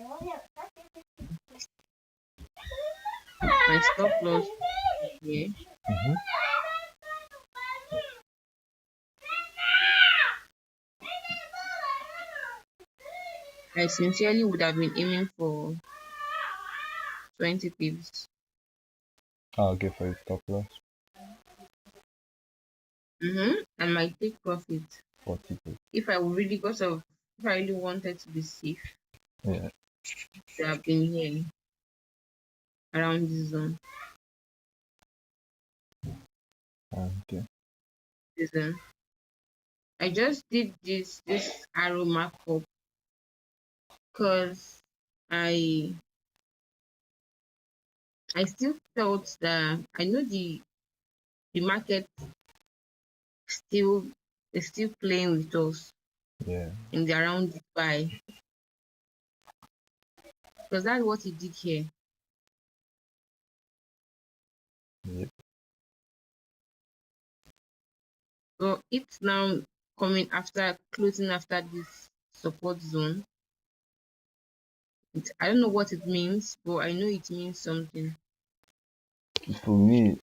My stop loss is here. Mm-hmm. I sincerely would have been aiming for 20 pips. I'll go for a stop loss. And my take profit 40 pips. if I would really, because of, if I really wanted to be safe, Yeah. to have been here around this zone. Okay. This zone. I just did this arrow markup because I I still felt that I know the market still is still playing with us Yeah. in the around the buy, because that's what he did here. Yep. So it's now coming after closing after this support zone. I don't know what it means, but I know it means something. For me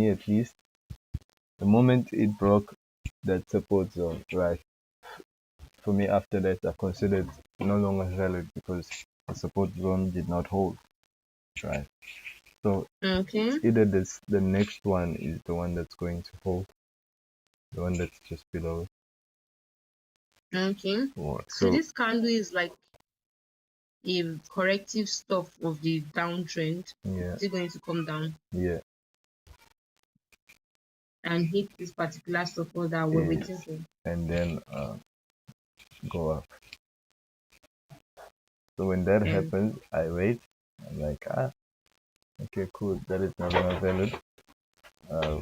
at least, the moment it broke that support zone, right? For me, after that, I considered no longer valid because the support zone did not hold, right? So Okay. either the next one is the one that's going to hold, the one that's just below. Okay. So So this candle is like a corrective stuff of the downtrend. yeah, Is it going to come down yeah, and hit this particular support that we're waiting for? and then go up. So when that And happens, I wait. I'm like, okay, cool. That is no longer valid.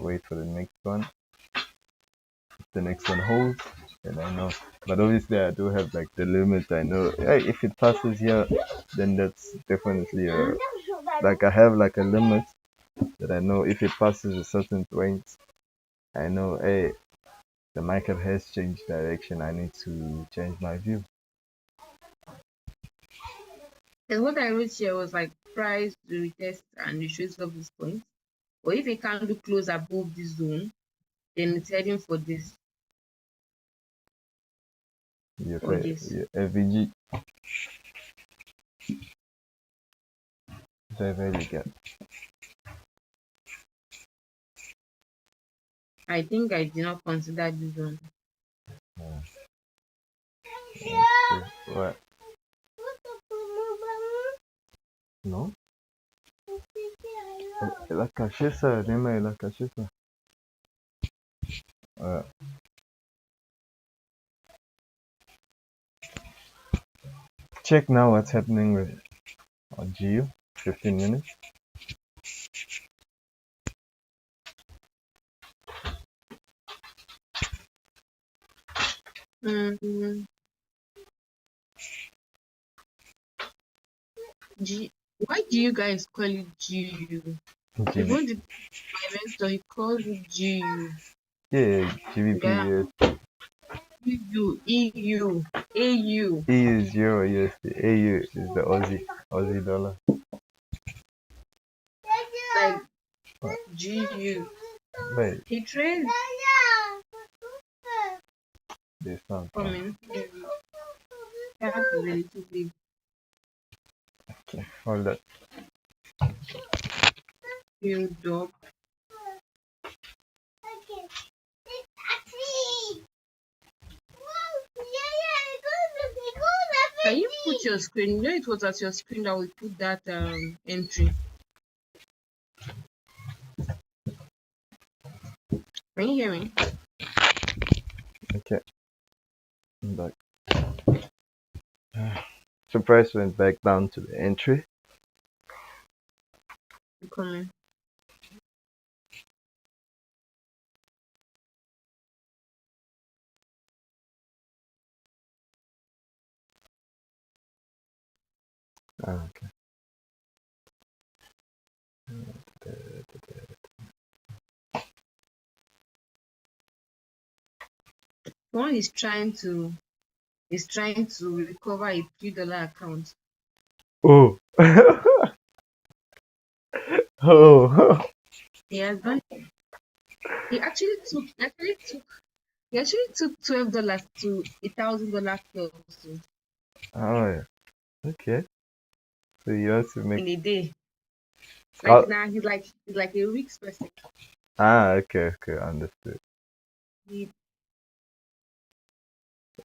Wait for the next one. If the next one holds, then I know. But obviously, I do have like the limit. I know, hey, if it passes here, then that's definitely like I have like a limit that I know if it passes a certain point, I know, hey, the market has changed direction. I need to change my view. what I wrote here was like price to retest and retrace of this point. Or if a candle close above this zone, then it's heading for this Yeah, or this. yeah, FVG. Whatever you get. I think I did not consider this one. What? No? La caché ça, Nema, il a caché ça. Check now what's happening with GU. 15 minutes. Mm, why do you guys call it GU? Even the investor, he calls it GU. Yeah, GBP. EU, EU, AU. E is euro, yes. The AU is the Aussie dollar. Like GU. Wait, He trades there's not. coming. That is a little bit. Okay, hold that. Build up. Can you put your screen? You know it was at your screen that we put that entry. Can you hear me? Okay, I'm back. So price went back down to the entry. Coming. Okay. One is trying to recover a $3 account. Oh. Oh. He has done. He actually took $12 to $1,000 plus Oh yeah. Okay. So you have to make. in a day. Oh. Like now he's like a risk person. Okay, understood.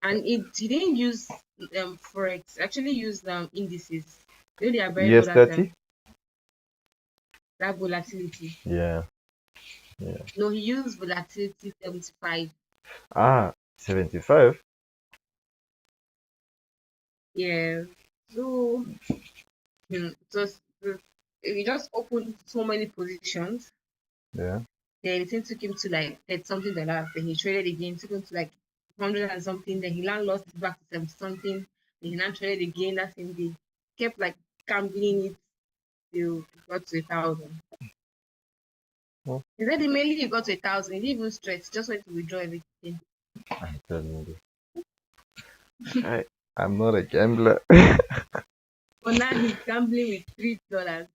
And he didn't use forex. Actually used indices. You know they are very US good at 30? that volatility. Yeah. No, he used volatility 75. 75? Yeah. So he just opened so many positions. Yeah. Then it took him to like $30-something. Then he traded again, took him to like 100 and something. Then he now lost it back to 70 something. Then he now traded again that same day. Kept like gambling it till it got to 1,000. Oh. He said mainly he got to 1,000. He didn't even stress, just went to withdraw everything. I'm telling you. I'm not a gambler. But now he's gambling with $3.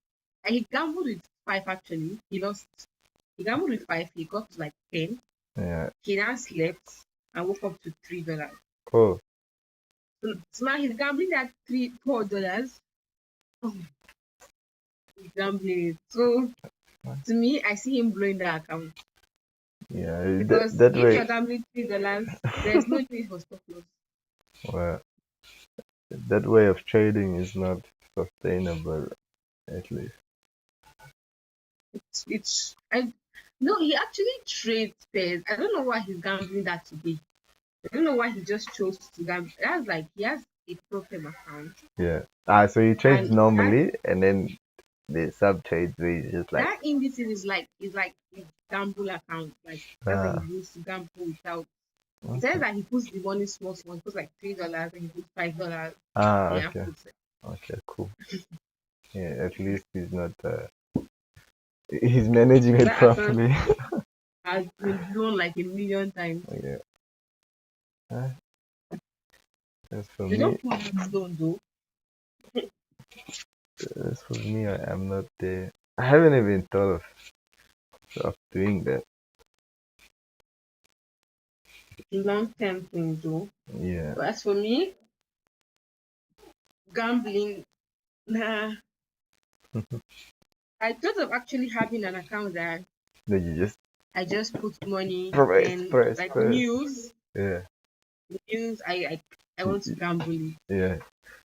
And he gambled with 5 actually. He lost. He gambled with 5. He got to like 10. Yeah. He now slept and woke up to $3. Oh. So now he's gambling at $4. Oh, he's gambling. So to me, I see him blowing the account. Yeah, Because that if way. you're gambling $3, there's no need for stop loss. Well, that way of trading is not sustainable, at least. No, he actually trades pairs. I don't know why he's gambling that today. I don't know why he just chose to gamble. That's like he has a problem account. Yeah. So he trades normally, and then the sub trades where he's just like that indices is like a gamble account. Like that's what he used to gamble without. He says that he puts the money small. He puts like $3 and he puts $5. Okay. Okay, cool. Yeah, at least he's not. He's managing it properly. Has been blown like a million times. Yeah. As for You me, don't put this loan though. as for me, I am not there. I haven't even thought of doing that. Long term thing though. Yeah. But as for me, gambling, nah. I thought of actually having an account that Then you just I just put money press, and press, like press. Yeah, news. I want to gamble it. yeah,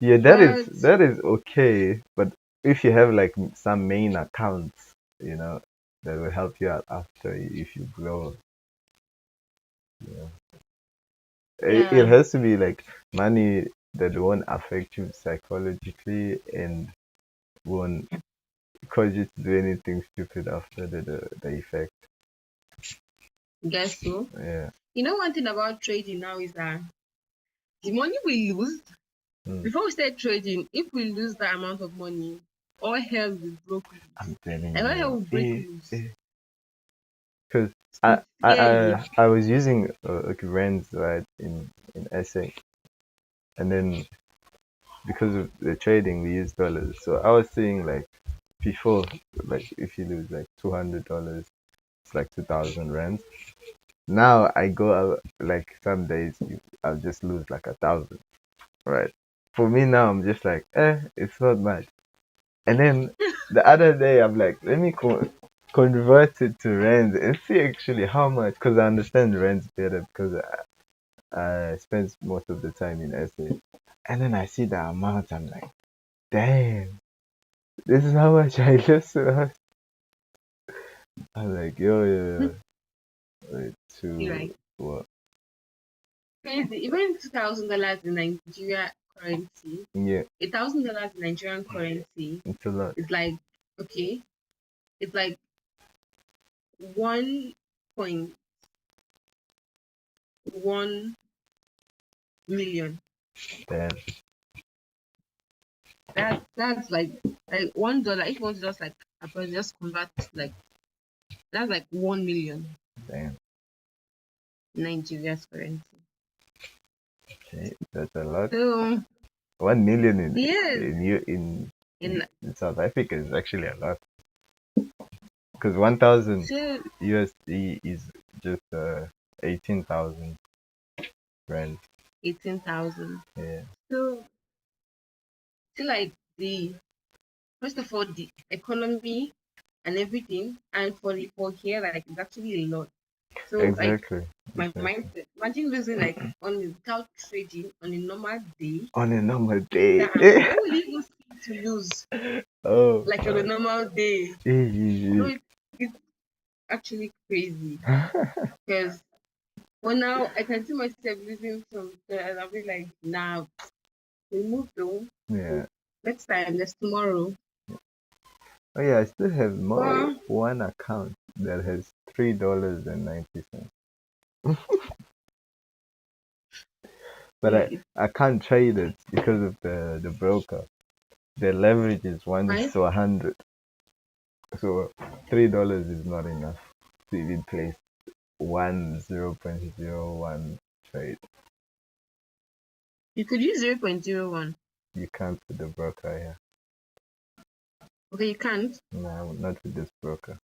yeah. But That is okay, but if you have like some main accounts, you know, that will help you out after if you grow. Yeah. It yeah, has to be like money that won't affect you psychologically and won't cause you to do anything stupid after the effect. guess so. Yeah. You know, one thing about trading now is that the money we lose Mm. before we start trading, if we lose that amount of money, all hell will break loose. I'm telling Like all hell you. will break loose. Because Sincerely. I was using like rands right in SA, and then because of the trading we use dollars, so I was seeing like before, like if you lose like $200, it's like 2,000 rands. Now I go out like some days I'll just lose like 1,000, right? For me now I'm just like it's not much. And then the other day I'm like, let me convert it to rands and see actually how much, because I understand rands better because I spend most of the time in SA. And then I see the amount, I'm like, damn, this is how much I lose. I'm like, yo, wait, You're to right. what? Crazy. Even $2,000 in Nigeria currency, Yeah, $1,000 in Nigerian currency it's a lot. is like okay, it's like 1.1 million. Damn, That's like $1. If you want to just like just convert like that's like 1 million damn. Nigeria's currency. Okay, that's a lot. So 1 million yes, in in South Africa is actually a lot, because 1,000 so USD is just 18,000 rand. 18,000. Yeah, So like the first of all the economy and everything, and for here like it's actually a lot. So like exactly, my exactly. mindset, imagine losing like on without trading on a normal day. On a normal day. Damn, what will you even see to lose Oh, like on a normal day? No, eh, it's actually crazy because for now I can see myself losing some and I'll be like, nah, we moved on. yeah. Next time, next tomorrow. Oh yeah, I still have more Well, one account that has $3.90. But it, I can't trade it because of the broker. The leverage is 1 right? to 100. So $3 is not enough to even place one 0.01 trade. You could use 0.01. You can't with the broker here. Okay, you can't. No, not with this broker.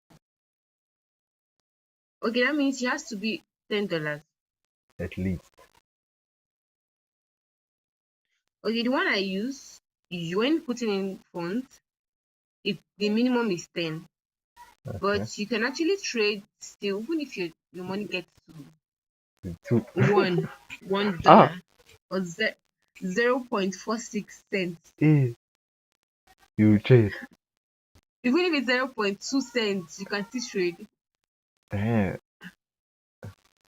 Okay, that means it has to be $10. At least. Okay, the one I use, when putting in funds, the minimum is 10. Okay. But you can actually trade still, even if your money gets to Two. one Ah, dollar or 0.46 cents. eh, you trade. Even if it's 0.2 cents, you can still trade. Damn.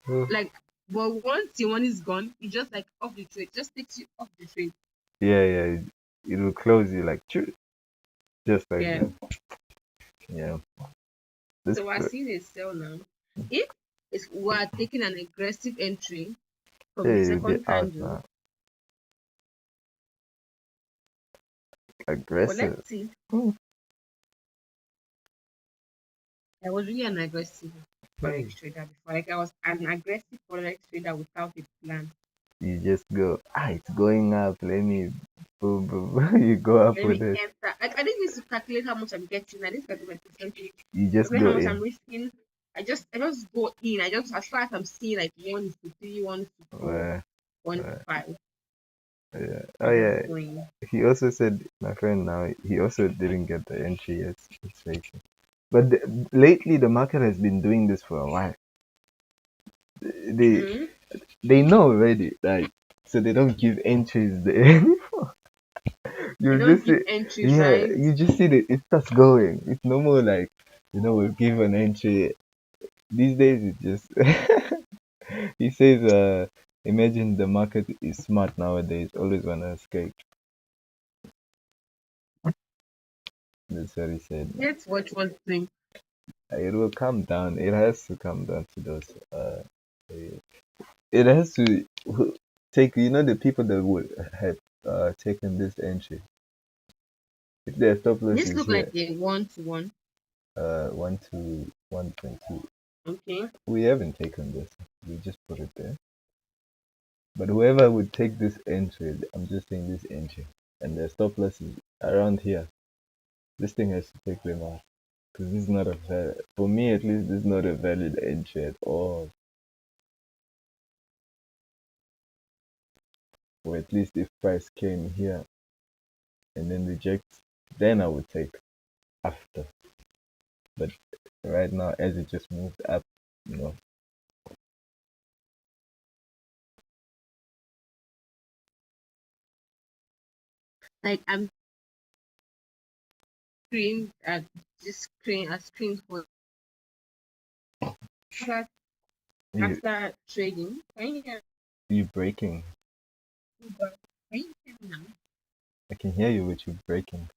Oh, Like, but once your money is gone, you just like off the trade. Just takes you off the trade. yeah, yeah. It will close you like just like Yeah. that. Yeah. This So I see they sell now. If we're taking an aggressive entry from the yeah, you get second out candle, now. but Aggressive. let's see. Hmm. I was really an aggressive Hmm. forex trader before. Like I was an aggressive forex trader without a plan. You just go, it's going up. Let me boom, boom. You go up Let with me it. enter. Like I didn't used to calculate how much I'm getting. I didn't calculate my percentage. You just Calculate go how much I'm in. risking. I just go in. I just as far as I'm seeing like 1:3, 1:4, Uh, 1:5. Yeah. I Oh was yeah. going. He also said, my friend now, he also didn't get the entry yet. It's waiting. But lately, the market has been doing this for a while. They Mm-hmm. they know already, like, so they don't give entries there. They You don't just give see, entries, yeah, right? you just see that it starts going. It's no more like, we'll give an entry. These days, it just he says, imagine the market is smart nowadays. Always wanna escape. That's what he said. Let's watch one thing. It will come down. It has to come down to those. It has to take. The people that would have taken this entry. If their stop loss This is look here, like a 1-to-1. 1 to 1.2. Okay. We haven't taken this. We just put it there. But whoever would take this entry, I'm just saying this entry, and their stop loss is around here. This thing has to take them out because this is not a for me at least. This is not a valid entry at all. Or at least if price came here and then reject, then I would take after. But right now, as it just moved up, you know, Like I'm screen at this screen a screen for that you after trading. Can you hear you breaking. me? But can you hear me now? I can hear you, but you breaking.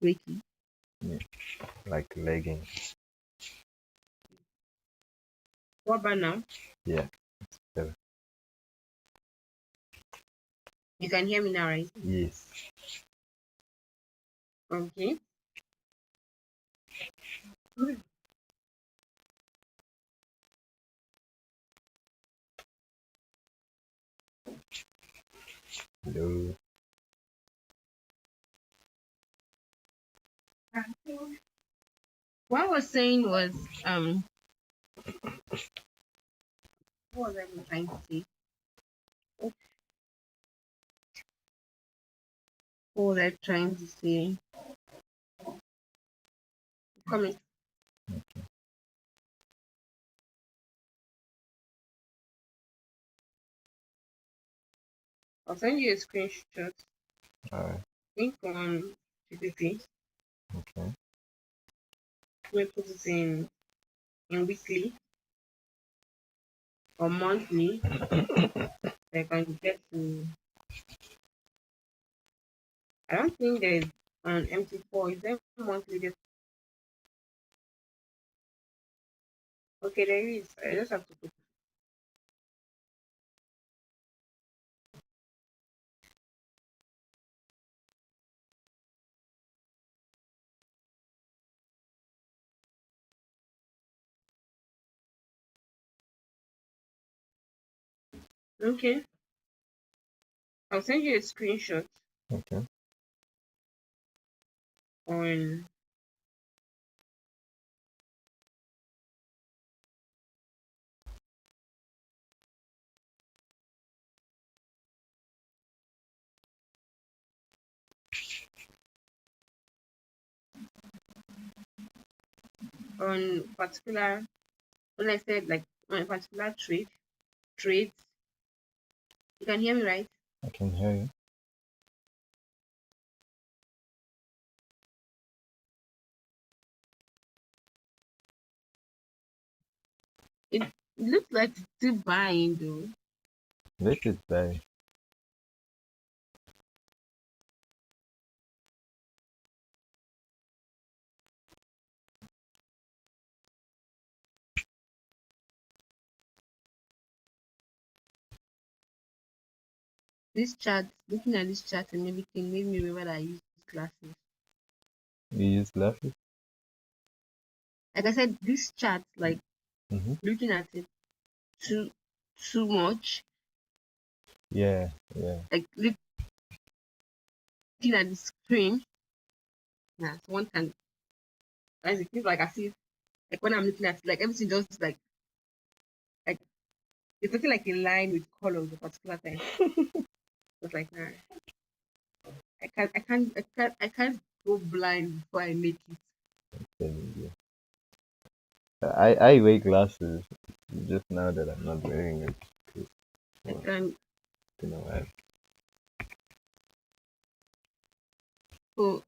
Breaking. Yeah, like lagging. What about now? Yeah, better. You can hear me now, right? Yes. Okay. Hello. What I was saying was what was I even trying to say? What was I trying to say? Comment. I'll send you a screenshot. Alright. Link on GBP. Okay. We put it in weekly or monthly. I can get to. I don't think there's an MT4. Is there monthly? Okay, there is. I just have to put. Okay, I'll send you a screenshot Okay. on particular when I said like on particular trades. You can hear me, right? I can hear you. It looks like it's still buying though. Let it die. This chart, looking at this chart and everything, made me remember that I used glasses. You use glasses? Like I said, this chart, like Mm-hmm. looking at it too much, Yeah, yeah. like looking at the screen. Yeah, so one can, as it feels like I see, like when I'm looking at it, like everything just like It's looking like a line with colors a particular time. It's like, nah, I can't go blind before I make it. Telling you. I wear glasses just now that I'm not wearing it. I Well, can't. you know, I, So,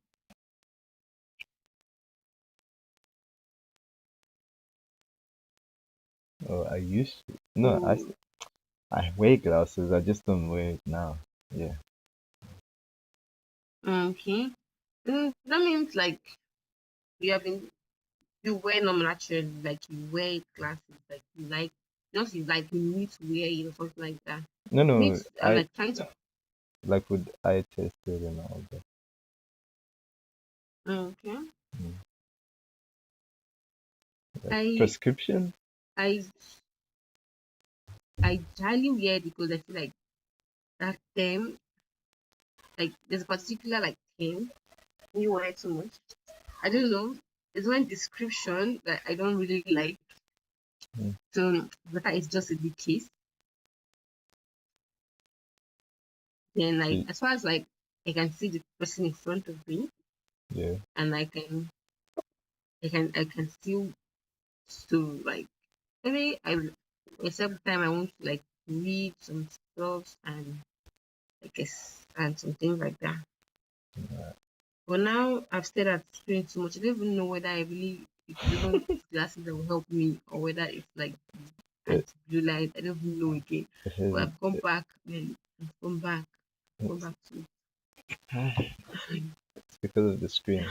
oh, I used to. No, so I wear glasses. I just don't wear it now. Yeah. okay. That means like you have been you wear them naturally, like you wear glasses, like you like you need to wear it or something like that. No, Me no. too, I'm like trying to. Like with eye tested and all that. Okay. Mm. Like I prescription. I I highly wear it because I feel like that term, like there's a particular like term you wear it too much. I don't know. It's one description that I don't really like. Mm. So but it's just a big case. Then like Y- as far as like I can see the person in front of me Yeah. and I can still so like maybe except time I want to like read some stuff and I guess and some things like that. But now I've stayed at screen too much. I don't even know whether I really it's even glasses that will help me or whether it's like It, anti blue light. I don't even know again. it But is. I've gone back, then I've gone back, gone back to It's because of the screen.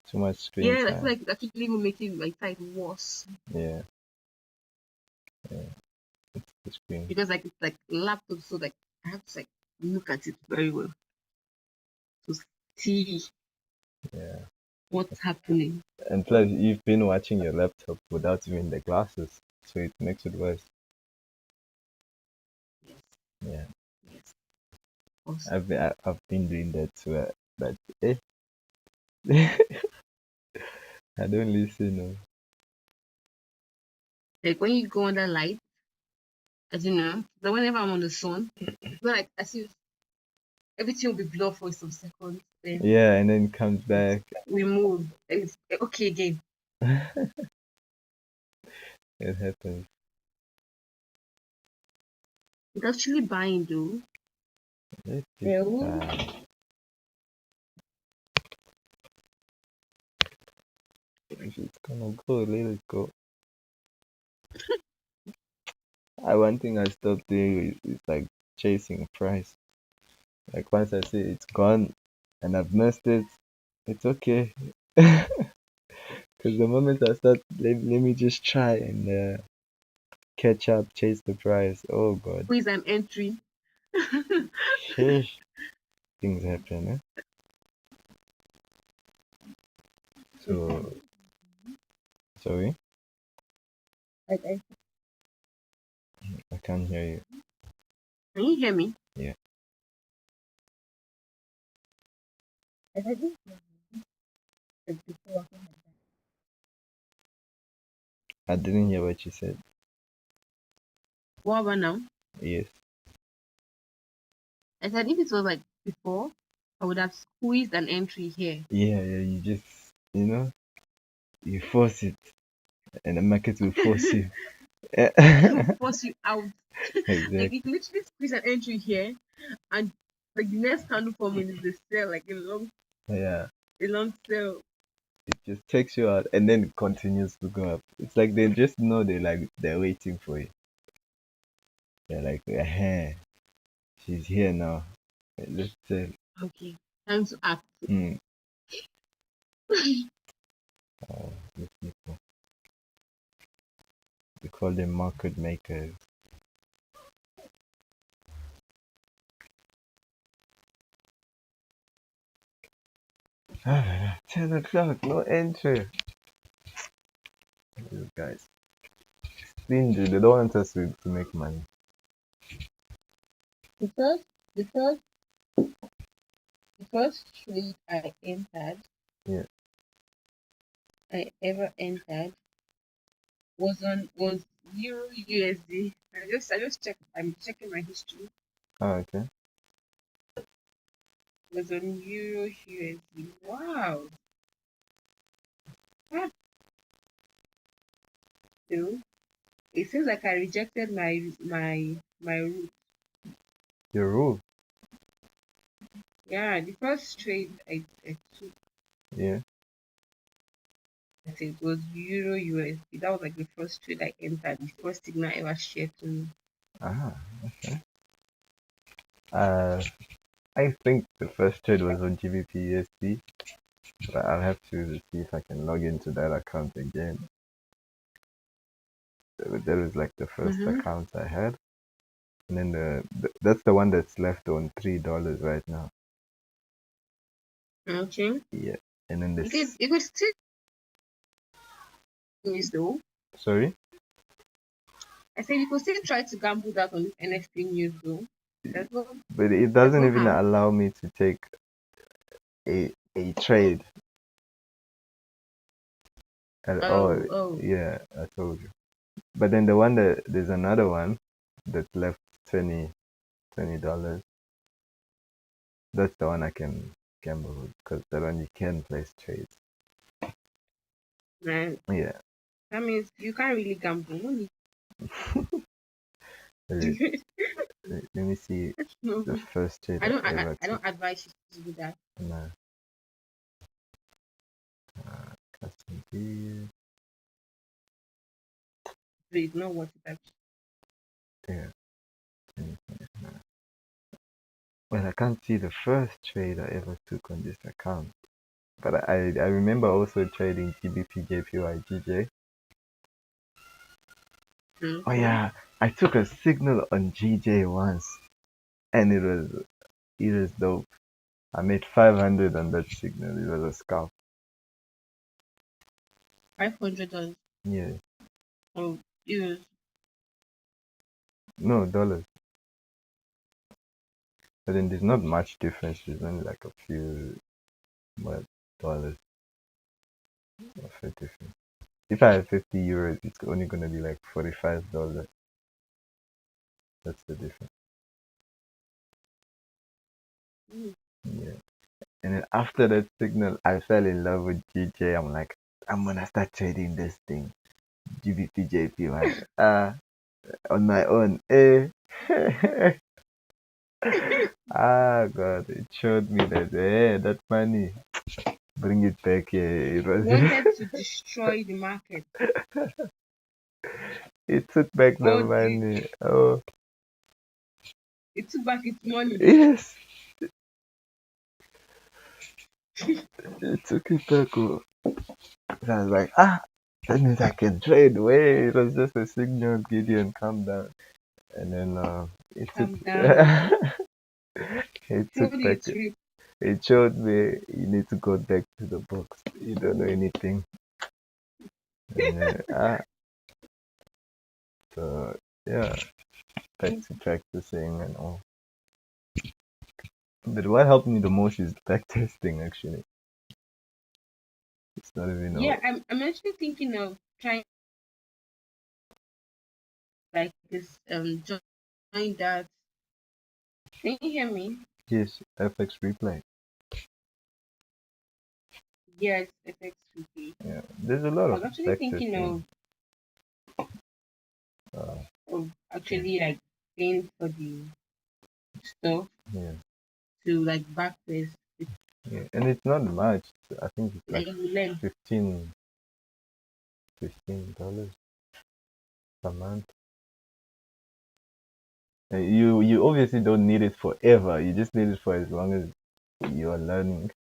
Too much screen yeah, I feel time. like it's actually even making my sight worse. Yeah. Yeah. It's the screen. Because like it's like laptop, so like I have to like look at it very well to see Yeah. what's happening. And plus, you've been watching your laptop without even the glasses, so it makes it worse. Yes, Yeah. yes. Also, I've been doing that too, but eh, I don't listen. No. like when you go under light, as you know, but whenever I'm on the sun, it's not like I see everything will be blurred for some seconds. Then Yeah, and then comes back. we move. And it's okay again. It happens. It's actually buying though. Let it Well, die. If it's gonna go, let it go. One thing I stopped doing is like chasing price. Like once I see it's gone and I've missed it, it's okay. Because the moment I start, let me just try and catch up, chase the price. Oh God, squeeze an entry. sheesh. Things happen. Eh? So sorry, Okay. I can't hear you. Can you hear me? Yeah, I said this is before. I didn't hear what you said. What about now? Yes. I said if it was like before, I would have squeezed an entry here. Yeah, yeah. You just you force it, and the market will force you. It will force you out. Like Exactly. you literally squeeze an entry here, and like the next candle forming is the sell, like Yeah. a long sell. It just takes you out and then it continues to go up. It's like they just know they're waiting for you. They're like, she's here now. Let's tell. Okay, time to act. Mm. These people. We call them market makers. Ah, 10 o'clock, no entry. These guys. Stingy, they don't want us to make money. The first, the first, the first trade Yeah. I ever entered was Euro USD. I just checked. I'm checking my history. Oh, okay. Was on Euro USD. Wow. Ah, so it seems like I rejected my route. Your rule. Yeah, the first trade I took, Yeah. I think it was Euro USD. That was like the first trade I entered. The first signal I ever shared to me. Ah, okay. I think the first trade was on GBPUSD, but I'll have to see if I can log into that account again. That was like the first Mm-hmm. account I had, and then that's the one that's left on $3 right now. Okay. Yeah, and then this. You could still use though. Sorry. I said you could still try to gamble that on this NFT news though. There's no But it there's doesn't no even harm. allow me to take a trade at all. Oh. Yeah, I told you. But then there's another one that's left $20. That's the one I can gamble with because that one you can place trades. Right. Yeah. That means you can't really gamble. No need. Wait, let me see No. the first trade I ever I took. don't advise you to do that. No. Custom deal. So it's not worth it actually. There. 2029. Well, I can't see the first trade I ever took on this account. But I remember also trading GBP JPY Oh Okay. yeah, I took a signal on GJ once, and it was dope. I made 500 on that signal. It was a scalp. $500 Yeah, or euros. no dollars. But then there's not much difference. There's only like a few more dollars of a difference. If I have 50 euros, it's only gonna be like $45. That's the difference. Mm. Yeah. And then after that signal, I fell in love with GJ. I'm like, I'm gonna start trading this thing, GBP on my own. Ah, God, it showed me that, that money, bring it back here. It You was, wanted to destroy the market. it took back the God did. money. Oh, It took back its money. yes, it took it back. Oh. So I was like, that means I can trade. Wait, it was just a signal, Gideon, calm down. And then it took, Calm down. it took Told you back. it's real. It showed me you need to go back to the books. You don't know anything. And, so yeah, back to practicing and all. But what helped me the most is back testing. Actually, it's not even all. Yeah, I'm actually thinking of trying like this join that. Can you hear me? Yes, FX replay. Yes, FX replay. Yeah, there's a lot I of was actually back thinking testing. Uh, of actually like paying for the stuff yeah, to like back this. yeah, and it's not much. I think it's like Like you learn. 15 $15 per month. You obviously don't need it forever. You just need it for as long as you are learning.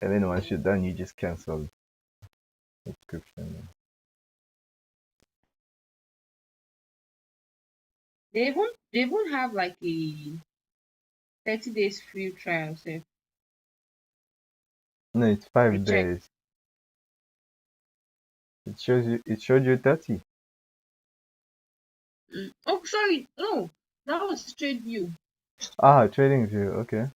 And then once you're done, you just cancel subscription. They won't have like a 30 days free trial. So No, it's I 5 days. checked. It showed you 30. Oh, sorry. No, that was Trade View. Trading view, okay.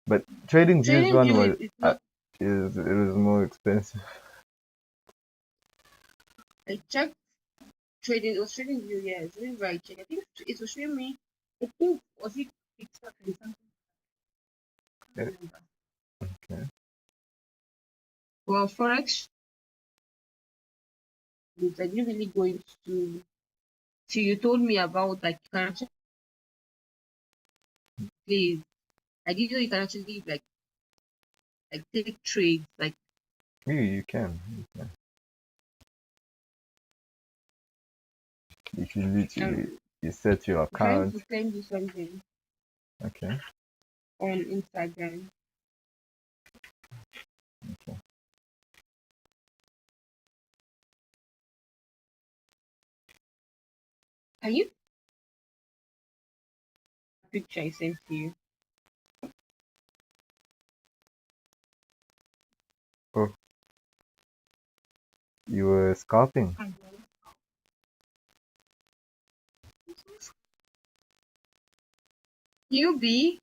But trading views Trading one View was is not. it was more expensive. I checked trading. It was trading view. Yeah, it's really right. Check. I think it was showing me. I think was it TikTok and something. I Yeah. don't remember. Okay. Well, forex. I didn't really go into. So you told me about like you can actually play. I didn't know you can actually like take trades like. You can. You can. If you literally Um, you set your trying account. to send you something Okay. on Instagram. Okay. Can you picture I sent to you? Oh, you were scalping. You be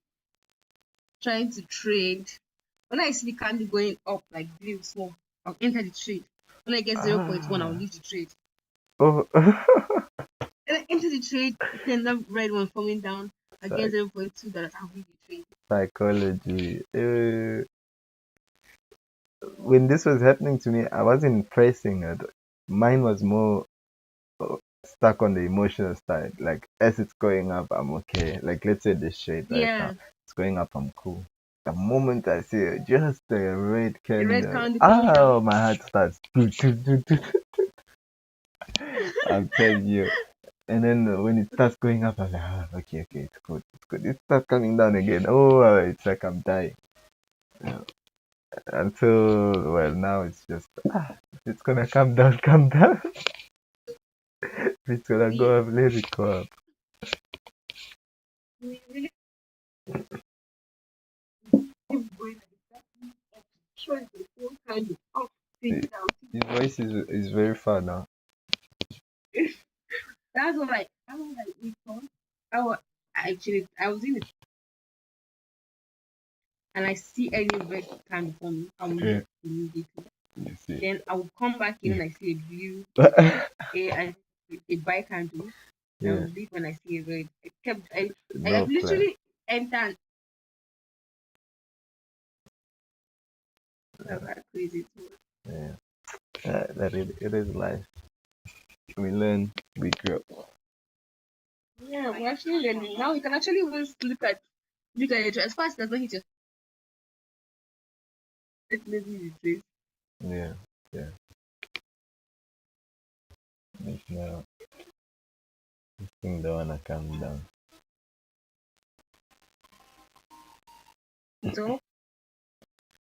trying to trade. When I see the candle going up like blue small, I'll enter the trade. When I get 0.1, I'll Ah. leave the trade. Oh. And I enter the trade, then that red one falling down again Psych- 0.2, that I'll leave the trade. psychology. When this was happening to me, I wasn't pressing it. Mine was more stuck on the emotional side. Like as it's going up, I'm okay. Like let's say this shade right now, Yeah, it's going up, I'm cool. The moment I see just a red the red candle, candle coming oh, down. my heart starts. I'm telling you. And then when it starts going up, I'm like, okay, it's good, it's good. It starts coming down again. Oh, it's like I'm dying. Yeah. Until, well, now it's just, it's gonna come down, come down. It's gonna go We, up, let it go up. we really keep going like that. Trade the whole candle up, things The- down. His voice is very far now. That's what we thought. I was I was in it and I see any red candle for me, I will Yeah, leave immediately. you see. Then I will come back in when I see a blue, a buy candle. I will Yeah, leave when I see a red. I no plan. literally enter and crazy too. Yeah, it is life. We learn, we grow. Yeah, we're actually learning. Now you can actually even look at it as fast as when he just maybe the trace. Yeah, yeah. Like now, this thing don't wanna calm down. So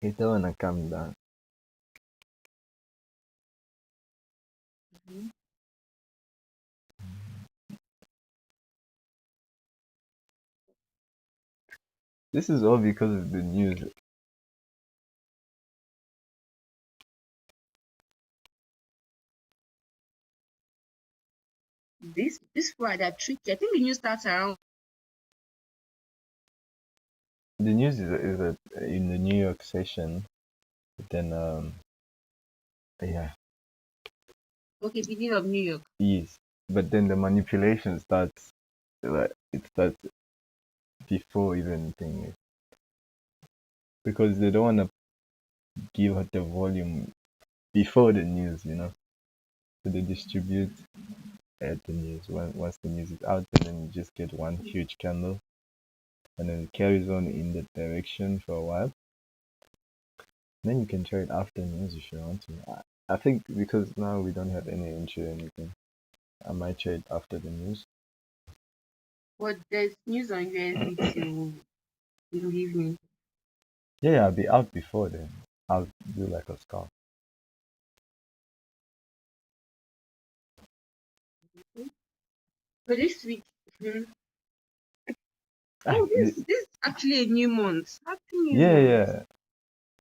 It don't wanna calm down. mhm. This is all because of the news. This Friday tricky. I think the news starts around The news is that in the New York session, then yeah, beginning of New York. yes, but then the manipulation starts. Like it starts before even thing is because they don't wanna give her the volume before the news, So they distribute at the news once the news is out, and then you just get one huge candle, and then it carries on in that direction for a while. Then you can trade after news if you want to. I think because now we don't have any entry or anything, I might trade after the news. But there's news on USD till in the evening. Yeah, I'll be out before then. I'll do like a scalp. But this week, mhm. Ah, Oh, this is actually a new month. Happy New yeah, Month. yeah.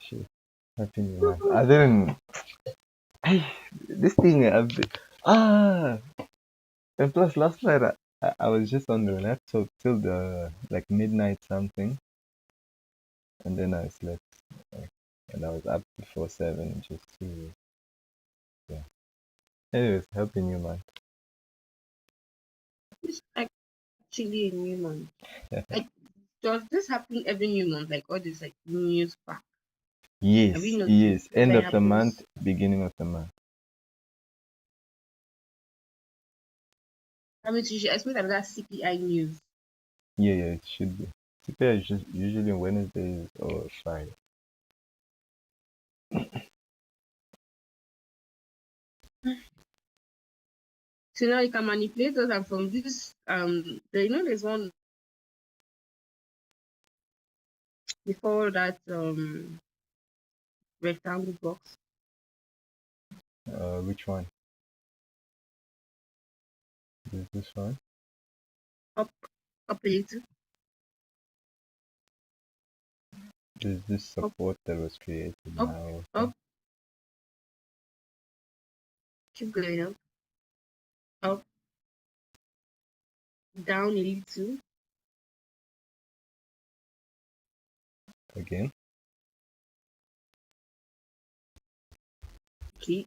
Shit. Happy New Life. I didn't. Hey, this thing. And plus, last night I was just on the laptop till the like midnight something, and then I slept. Like, and I was up before 7 just to yeah. Anyways, happy new month. actually a new month? Like, does this happen every new month? Like all this like news pack? Have Yes, you noticed yes. End that of the month, happens? beginning of the month. I mean, you should expect another CPI news. Yeah, yeah, it should be. CPI is just usually Wednesdays or Friday. So now you can manipulate us, and from this, there's one before that rectangle box Which one? Is this one? up up a little, Is this up support that was created up now? up, keep going up, down a little. Again? Okay,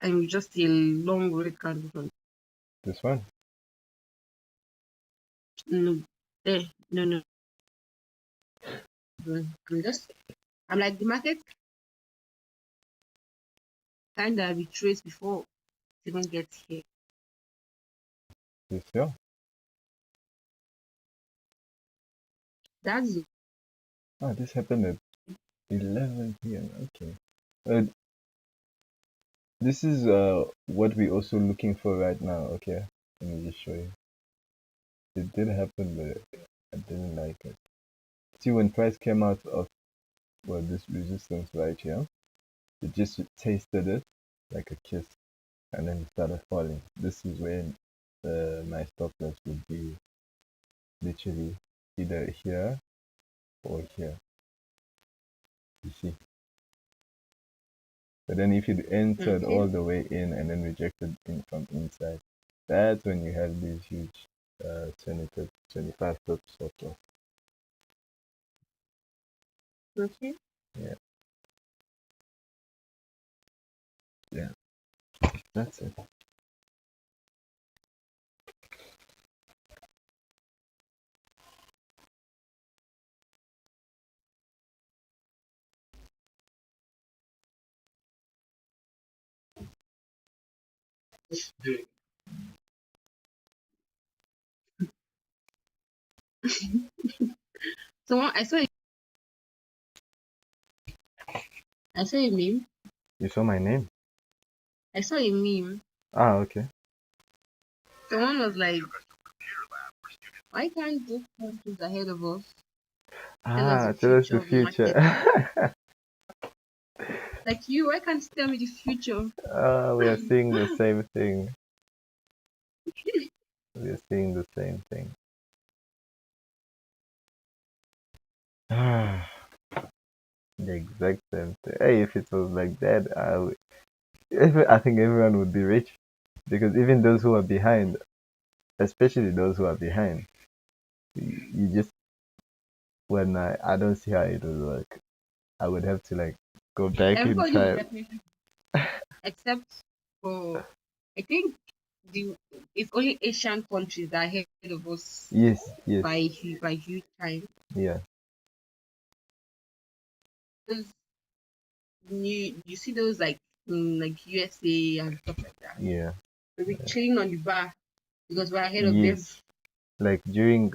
and just a long red candle from This one? no there no. Just I'm like the market kind of retrace before it even gets here. This here? That's Ah, this happened at 11 p.m. Okay. Uh, this is what we're also looking for right now. Okay. Let me just show you. It did happen, but I didn't like it. See, when price came out of this resistance right here, it just tasted it like a kiss, and then it started falling. This is when my stop loss would be literally either here or here. You see. But then if you entered okay. all the way in and then rejected in from inside, that's when you have these huge 20 to 25 pips sort of. Okay. Yeah, yeah, that's it. So I saw a meme. You saw my name? I saw a meme. Ah, okay. Someone was like, why can't those countries ahead of us tell us the Ah, tell us future the of the market? future. Like you, why can't you tell me the future? We are seeing the same thing. We are seeing the same thing. Ah, the exact same thing. Hey, if it was like that, I think everyone would be rich because even those who are behind, especially those who are behind, you just when I don't see how it would work. I would have to like go back in Everybody would time. definitely, except for, I think the it's only Asian countries that are ahead of us Yes, yes, by huge time. yeah, Those you see those like USA and stuff like that. yeah, We'll be chilling on the bar because we're ahead of them. yes. Like during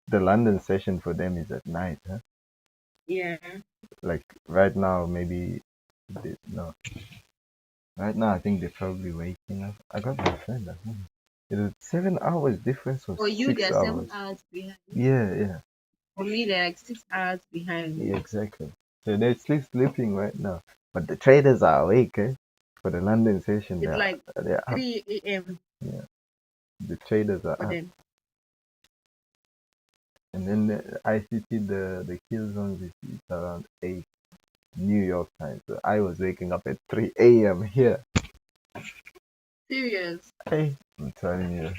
the London session for them is at night, huh? Yeah. Like right now, maybe no. Right now, I think they're probably waking up. I got my friend at home. It was 7 hours difference or For you, six they're hours. 7 hours behind. Yeah, yeah, For me, they're like 6 hours behind. yeah, exactly. So they're still sleeping right now, but the traders are awake, eh? For the London session, It's like they're up. 3 a.m. Yeah, the traders are for up. them. And then the ICT, the kill zones is around 8 New York time. So I was waking up at 3 a.m. here. Serious. Hey, I'm telling you.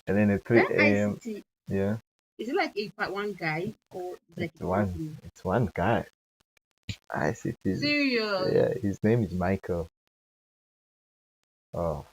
And then at 3 That a.m. ICT, Yeah, is it like one guy or like it's a one. company? It's one guy. ICT. Serious. Yeah, his name is Michael. Oh,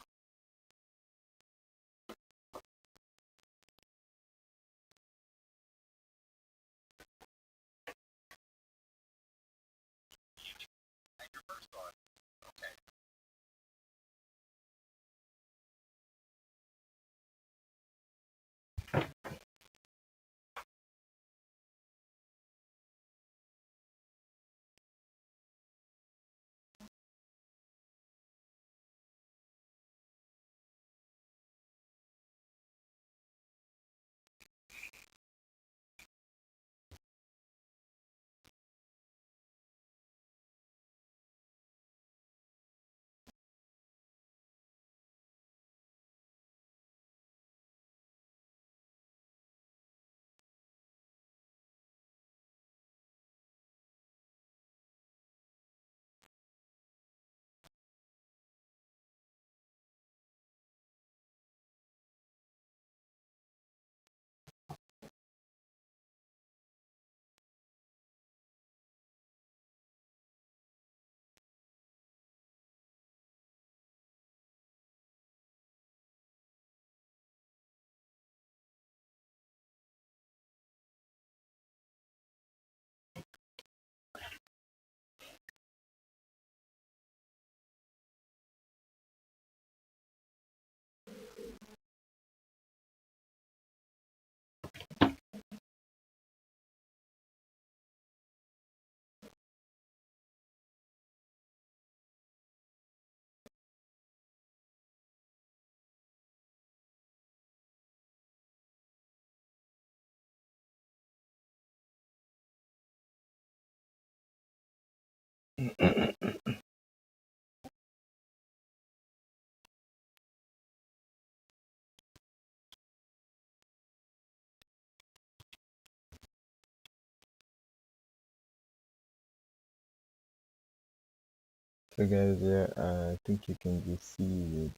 So guys, yeah, I think you can just see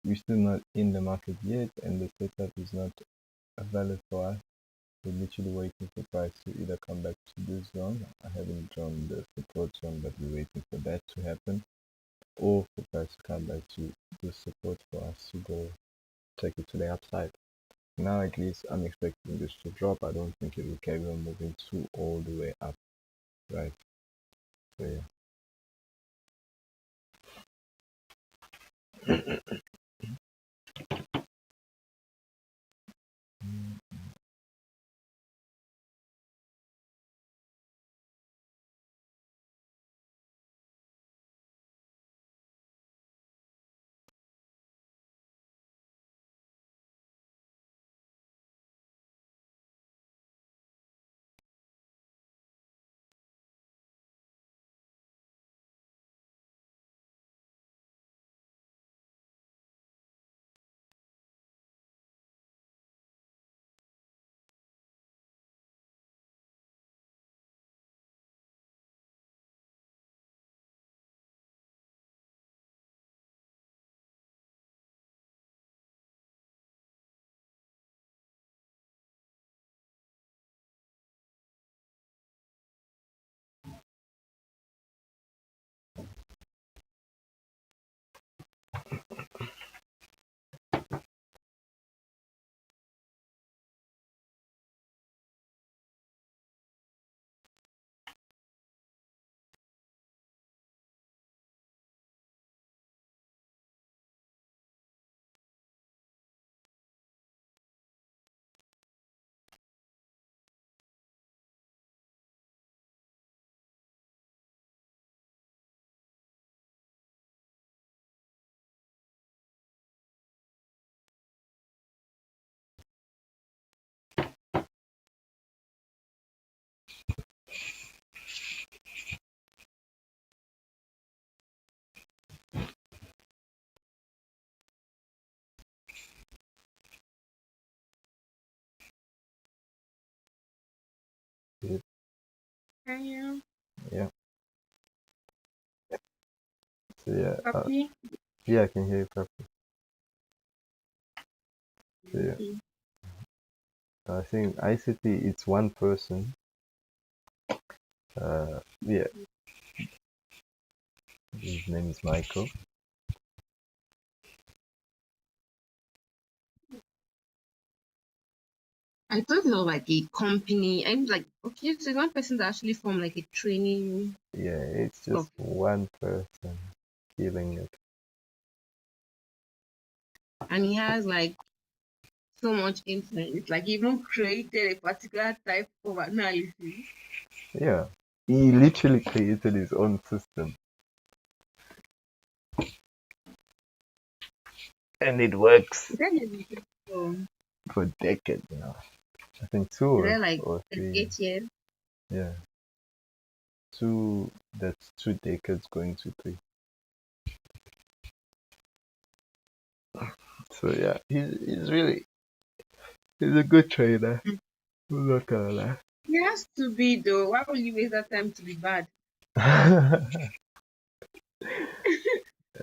we're still not in the market yet, and the setup is not valid for us. We're literally waiting for price to either come back to this zone. I haven't drawn the support zone, but we're waiting for that to happen, or for price to come back to the support for us to go take it to the upside. Now at least I'm expecting this to drop. I don't think it will carry on moving to all the way up, right? So yeah. Yep. Yeah. Yeah. So yeah, Copy. yeah, I can hear you perfectly. So yeah, Okay. I think ICT it's one person. Yeah, his name is Michael. I thought it was like a company. I'm like, okay, so one person that actually formed like a training Yeah, it's stuff. just one person killing it. And he has like so much influence. Like he even created a particular type of analysis. Yeah, he literally created his own system, and it works He said he's been for decades now. I think two is there like or three. 8 years? Yeah, two. That's 2 decades going to three. So yeah, he's a good trader. I'm not gonna lie. It has to be though. Why would you waste that time to be bad?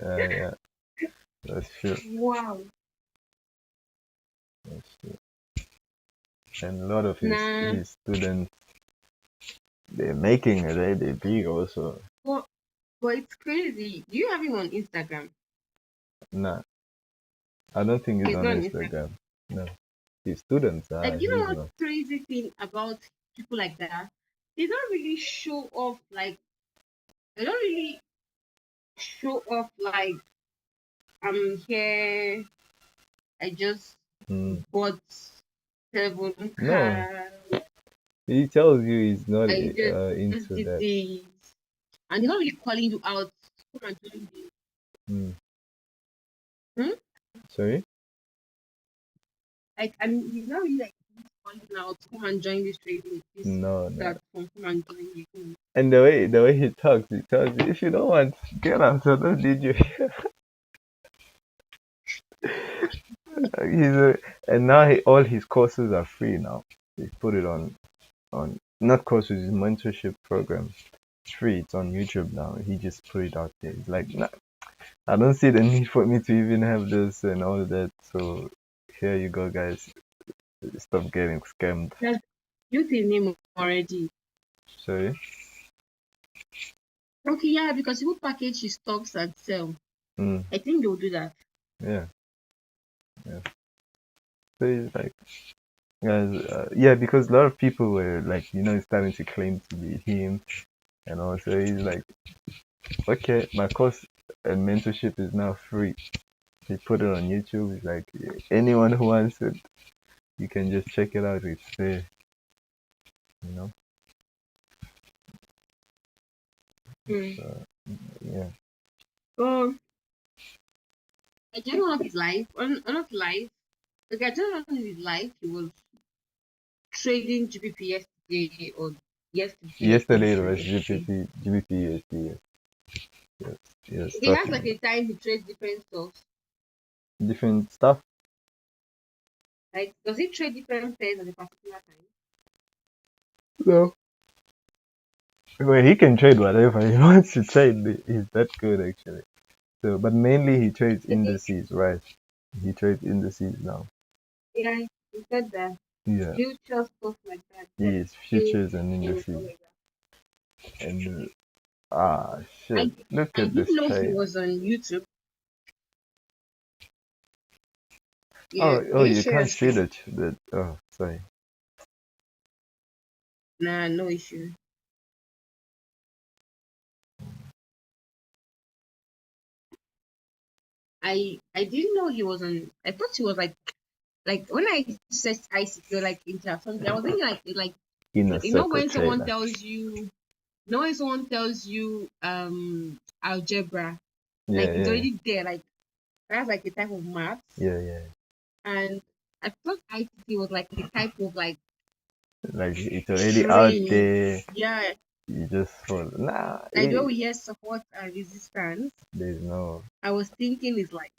Yeah, that's true. Wow. That's true. And a lot of Nah. his students, they're making it. They're big also. But, but it's crazy. Do you have him on Instagram? Nah, I don't think he's He's on not on Instagram. Instagram. No, his students are. Like, you know He's what not. crazy thing about people like that? They don't really show off like they don't really show off like I'm here. I just Mm. bought 7 No, cars. he tells you he's not I just into did that. this, and he's not really calling you out. Come and join this. Mm. Hmm? Sorry? Like, I mean, he's not really like calling out. Come and join this trading. This No, no. platform. Come and join it. And the way he talks, he tells you if you don't want, get out. So don't need you. And now all his courses are free now. He put it on not courses, his mentorship program. It's free. It's on YouTube now. He just put it out there. He's like, nah, I don't see the need for me to even have this and all that. So here you go, guys. Stop getting scammed. That's you his name already. Sorry. Okay, yeah, because people package his stocks and sell. Mm, I think they'll do that. yeah. Yeah. So he's like, guys, yeah, because a lot of people were like, starting to claim to be him, and also he's like, okay, my course and mentorship is now free. He put it on YouTube. He's like, anyone who wants it, you can just check it out. It's there, you know. Hmm. So, yeah. Oh, I don't know of his life. Not life. Like I don't know his life. He was trading GBP yesterday or yesterday. Yesterday it was GBPUSD. Yes, yes, He has like talking a time he trades different stocks. different stuff. Like, does he trade different pairs at a particular time? No. Well, he can trade whatever he wants to trade. He's that good actually. So, but mainly he trades Okay. indices, right? He trades indices now. Yeah, he said that Yeah, future stuff like that. But yes, still, futures and you know, stuff indices. like And that. shit! Look I at this didn't know he trade. was on YouTube. Yeah, Oh, can you you share your can't see screen? that. Oh, sorry. Nah, no issue. I didn't know he was on. I thought he was like when I searched ICT or like Inter something. I was thinking like Inner you know circle when someone trader. tells you, when someone tells you algebra, Yeah, like it's yeah, already there. Like that's like a type of math, yeah, yeah. and I thought ICT was like a type of like Like it's already out training. there. Yeah, You just follow. Nah, like when we hear support and resistance, there's no. I was thinking it's like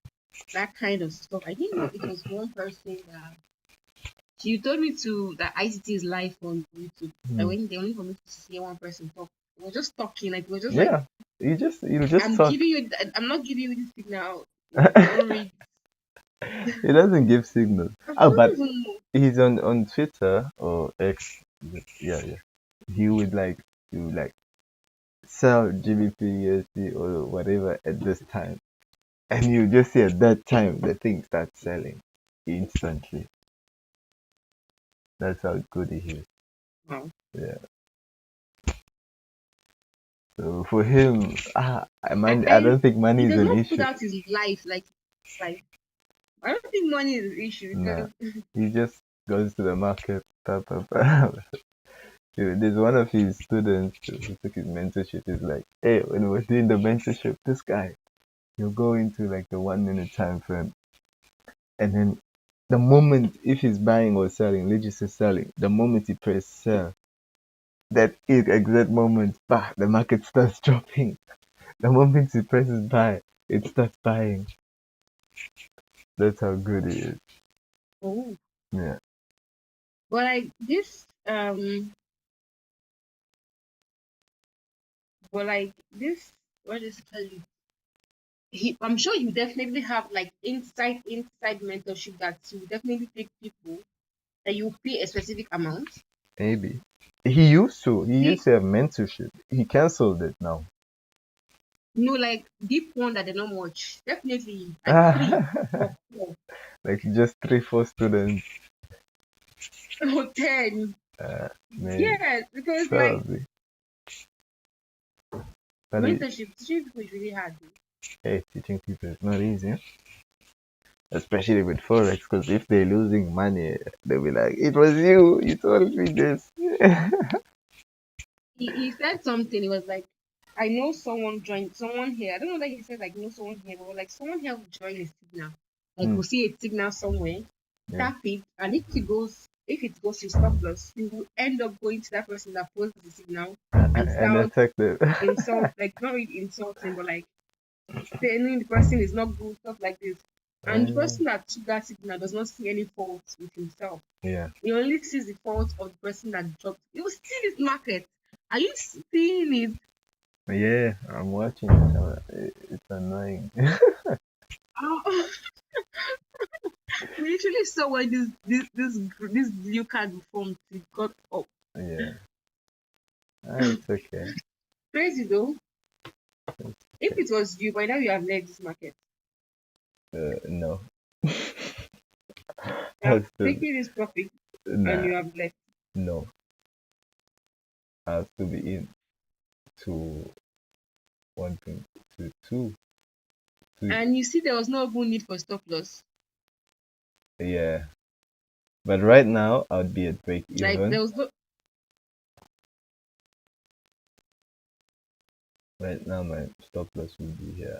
that kind of stuff. I didn't know it was one person that she told me to that ICT is live on YouTube. I Hmm. went there only for me to see one person talk. We were just talking, like we were just like Yeah, you just I'm talk. giving you I'm not giving you this signal. Don't read. He doesn't give signals. I Oh, don't but even know. he's on Twitter or X. Yeah, yeah. He would like sell GBP or whatever at this time, and you just see at that time the thing starts selling instantly. That's how good he is. Wow. Yeah. So for him, I And don't think money he is does an not put issue. out his life like his life. I don't think money is an issue Nah, because he just goes to the market. There's one of his students who took his mentorship. He's like, hey, when we were doing the mentorship, this guy, he'll go into like the 1 minute time frame, and then the moment, if he's buying or selling, let's just say selling, the moment he press sell, that exact moment, bah, the market starts dropping. The moment he presses buy, it starts buying. That's how good he is. oh, Yeah. but like this but like this what is it tell you? I'm sure you definitely have like inside mentorship that you definitely take people that you pay a specific amount. Maybe. He used to. He Deep, used to have mentorship. He cancelled it now. like deep one that they're not much. Definitely like three Like or four just 3, 4 students. or 10. Man, Yeah, because like probably. But mentorship, teaching people is really hard. hey, teaching people is not easy, especially with forex. Because if they're losing money, they'll be like, "It was you. You told me this." He said something. He was like, I know someone joined someone here. I don't know that he said like know someone here, but like someone here will join a signal. Like Hmm, we'll see a signal somewhere, yeah, tap it, and if it goes to stop loss, you will end up going to that person that posted the signal and and start attack them. like not really insulting, but like saying the person is not good, stuff like this. And the Uh, person that took that signal does not see any faults with himself. yeah, He only sees the fault of the person that dropped. You see this market. Are you seeing it? yeah. I'm watching it. It's annoying. Oh, we literally saw when this new card formed. It got up. Yeah, it's okay. Crazy though. If it was you, by now you have left this market. No, You have I still taken this profit and nah. you have left. No, I'll still be in to 1.22. And you see, there was no even need for stop loss. Yeah, but right now I would be at break Like even. there was no. Right now my stop loss will be here,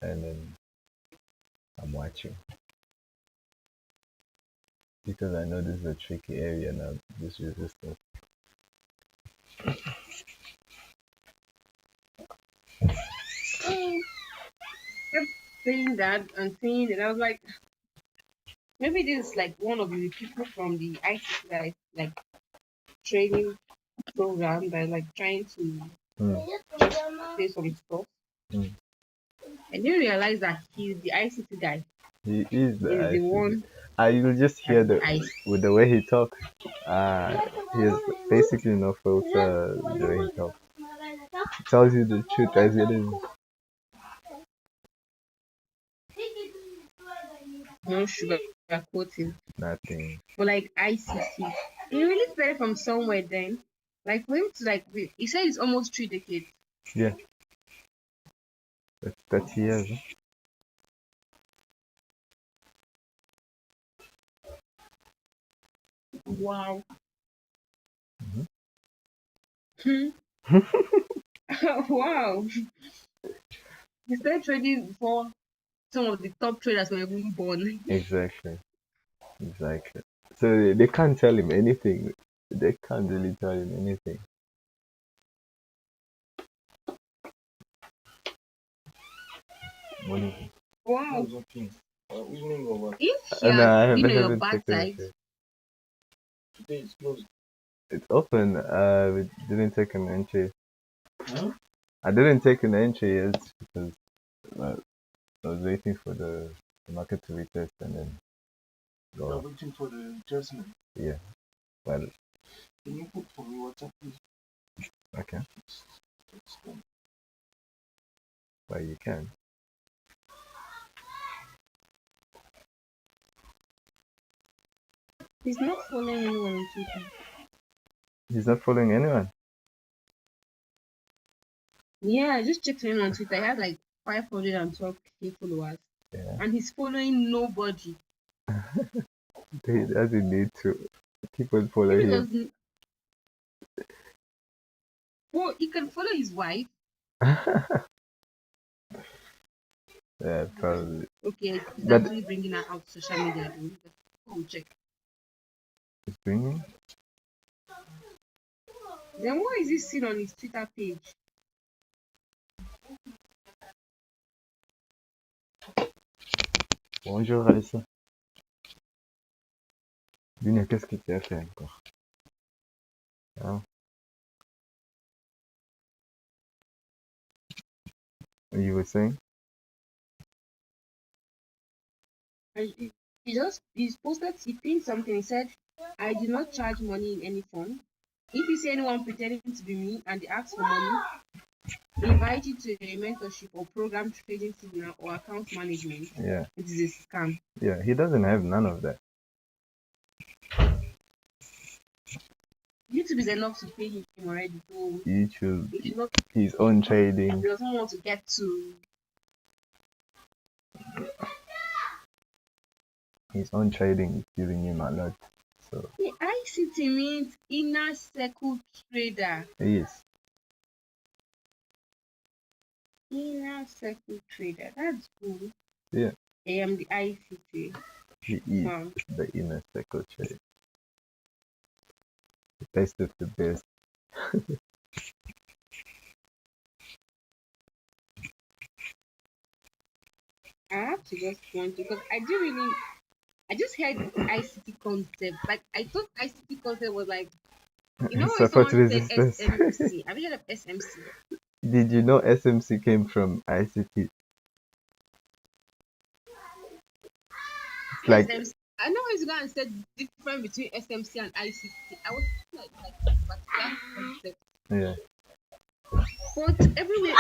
and then I'm watching because I know this is a tricky area now. This resistance. Mm, kept saying that and saying it. I was like, maybe this is like one of the people from the ICT that is like training program that like trying to Mm, just say some stuff. mm. I didn't realize that he's the ICT guy. He is the He's the ICD. one You'll just that's hear the the IC. with the way he talks. He has basically no filter the way he talks. He tells you the truth as it is. No sugar coating. Nothing. But like ICC. He really started from somewhere then. Like for him to like he said it's almost 3 decades. Yeah, that's 30 years. Huh? Wow. Mhm. Hmm. Wow. He started trading before some of the top traders were even born. Exactly. Exactly. So they can't tell him anything. They can't really tell him anything. Morning. Wow. Evening or what? If he No, had I been on your haven't bad taken a side, trade. Today is closed. It's open. We didn't take an entry. Huh? I didn't take an entry yet because uh, I was waiting for the market to retest and then You are go. waiting for the adjustment. Yeah. Well, Can you put for me WhatsApp, please? okay. It's done. Well, you can. He's not following anyone on Twitter. He's not following anyone. Yeah, I just checked him on Twitter. He has like 512k followers. Yeah. And he's following nobody. He doesn't need to. People follow He him. doesn't. Well, he can follow his wife. Yeah, probably. Okay, he's But actually bringing her out social media. We'll check. it's bringing. Then what is he seen on his Twitter page? Bonjour Alissa. Dina, qu'est-ce que tu as fait encore? Hein? You were saying? He's posted, he pinned something. He said, I do not charge money in any form. If you see anyone pretending to be me and they ask for money, invite you to a mentorship or program trading signal or account management. Yeah. It is a scam. Yeah, he doesn't have none of that. YouTube is enough to pay him already. So YouTube, he should not, his own trading. he doesn't want to get to. His own trading is giving him a lot. So The ICT means inner circle trader. yes. Inner circle trader. That's cool. Yeah. I am the ICT. He is Wow. the inner circle trade. The best of the best. I have to just want to because I just heard ICT concept. Like I thought ICT concept was like you know when Support someone said resistance. SMC. Have you heard of SMC? Did you know SMC came from ICT? It's like SMC. I know it's going to say the difference between SMC and ICT. I was like but that concept. yeah. But everywhere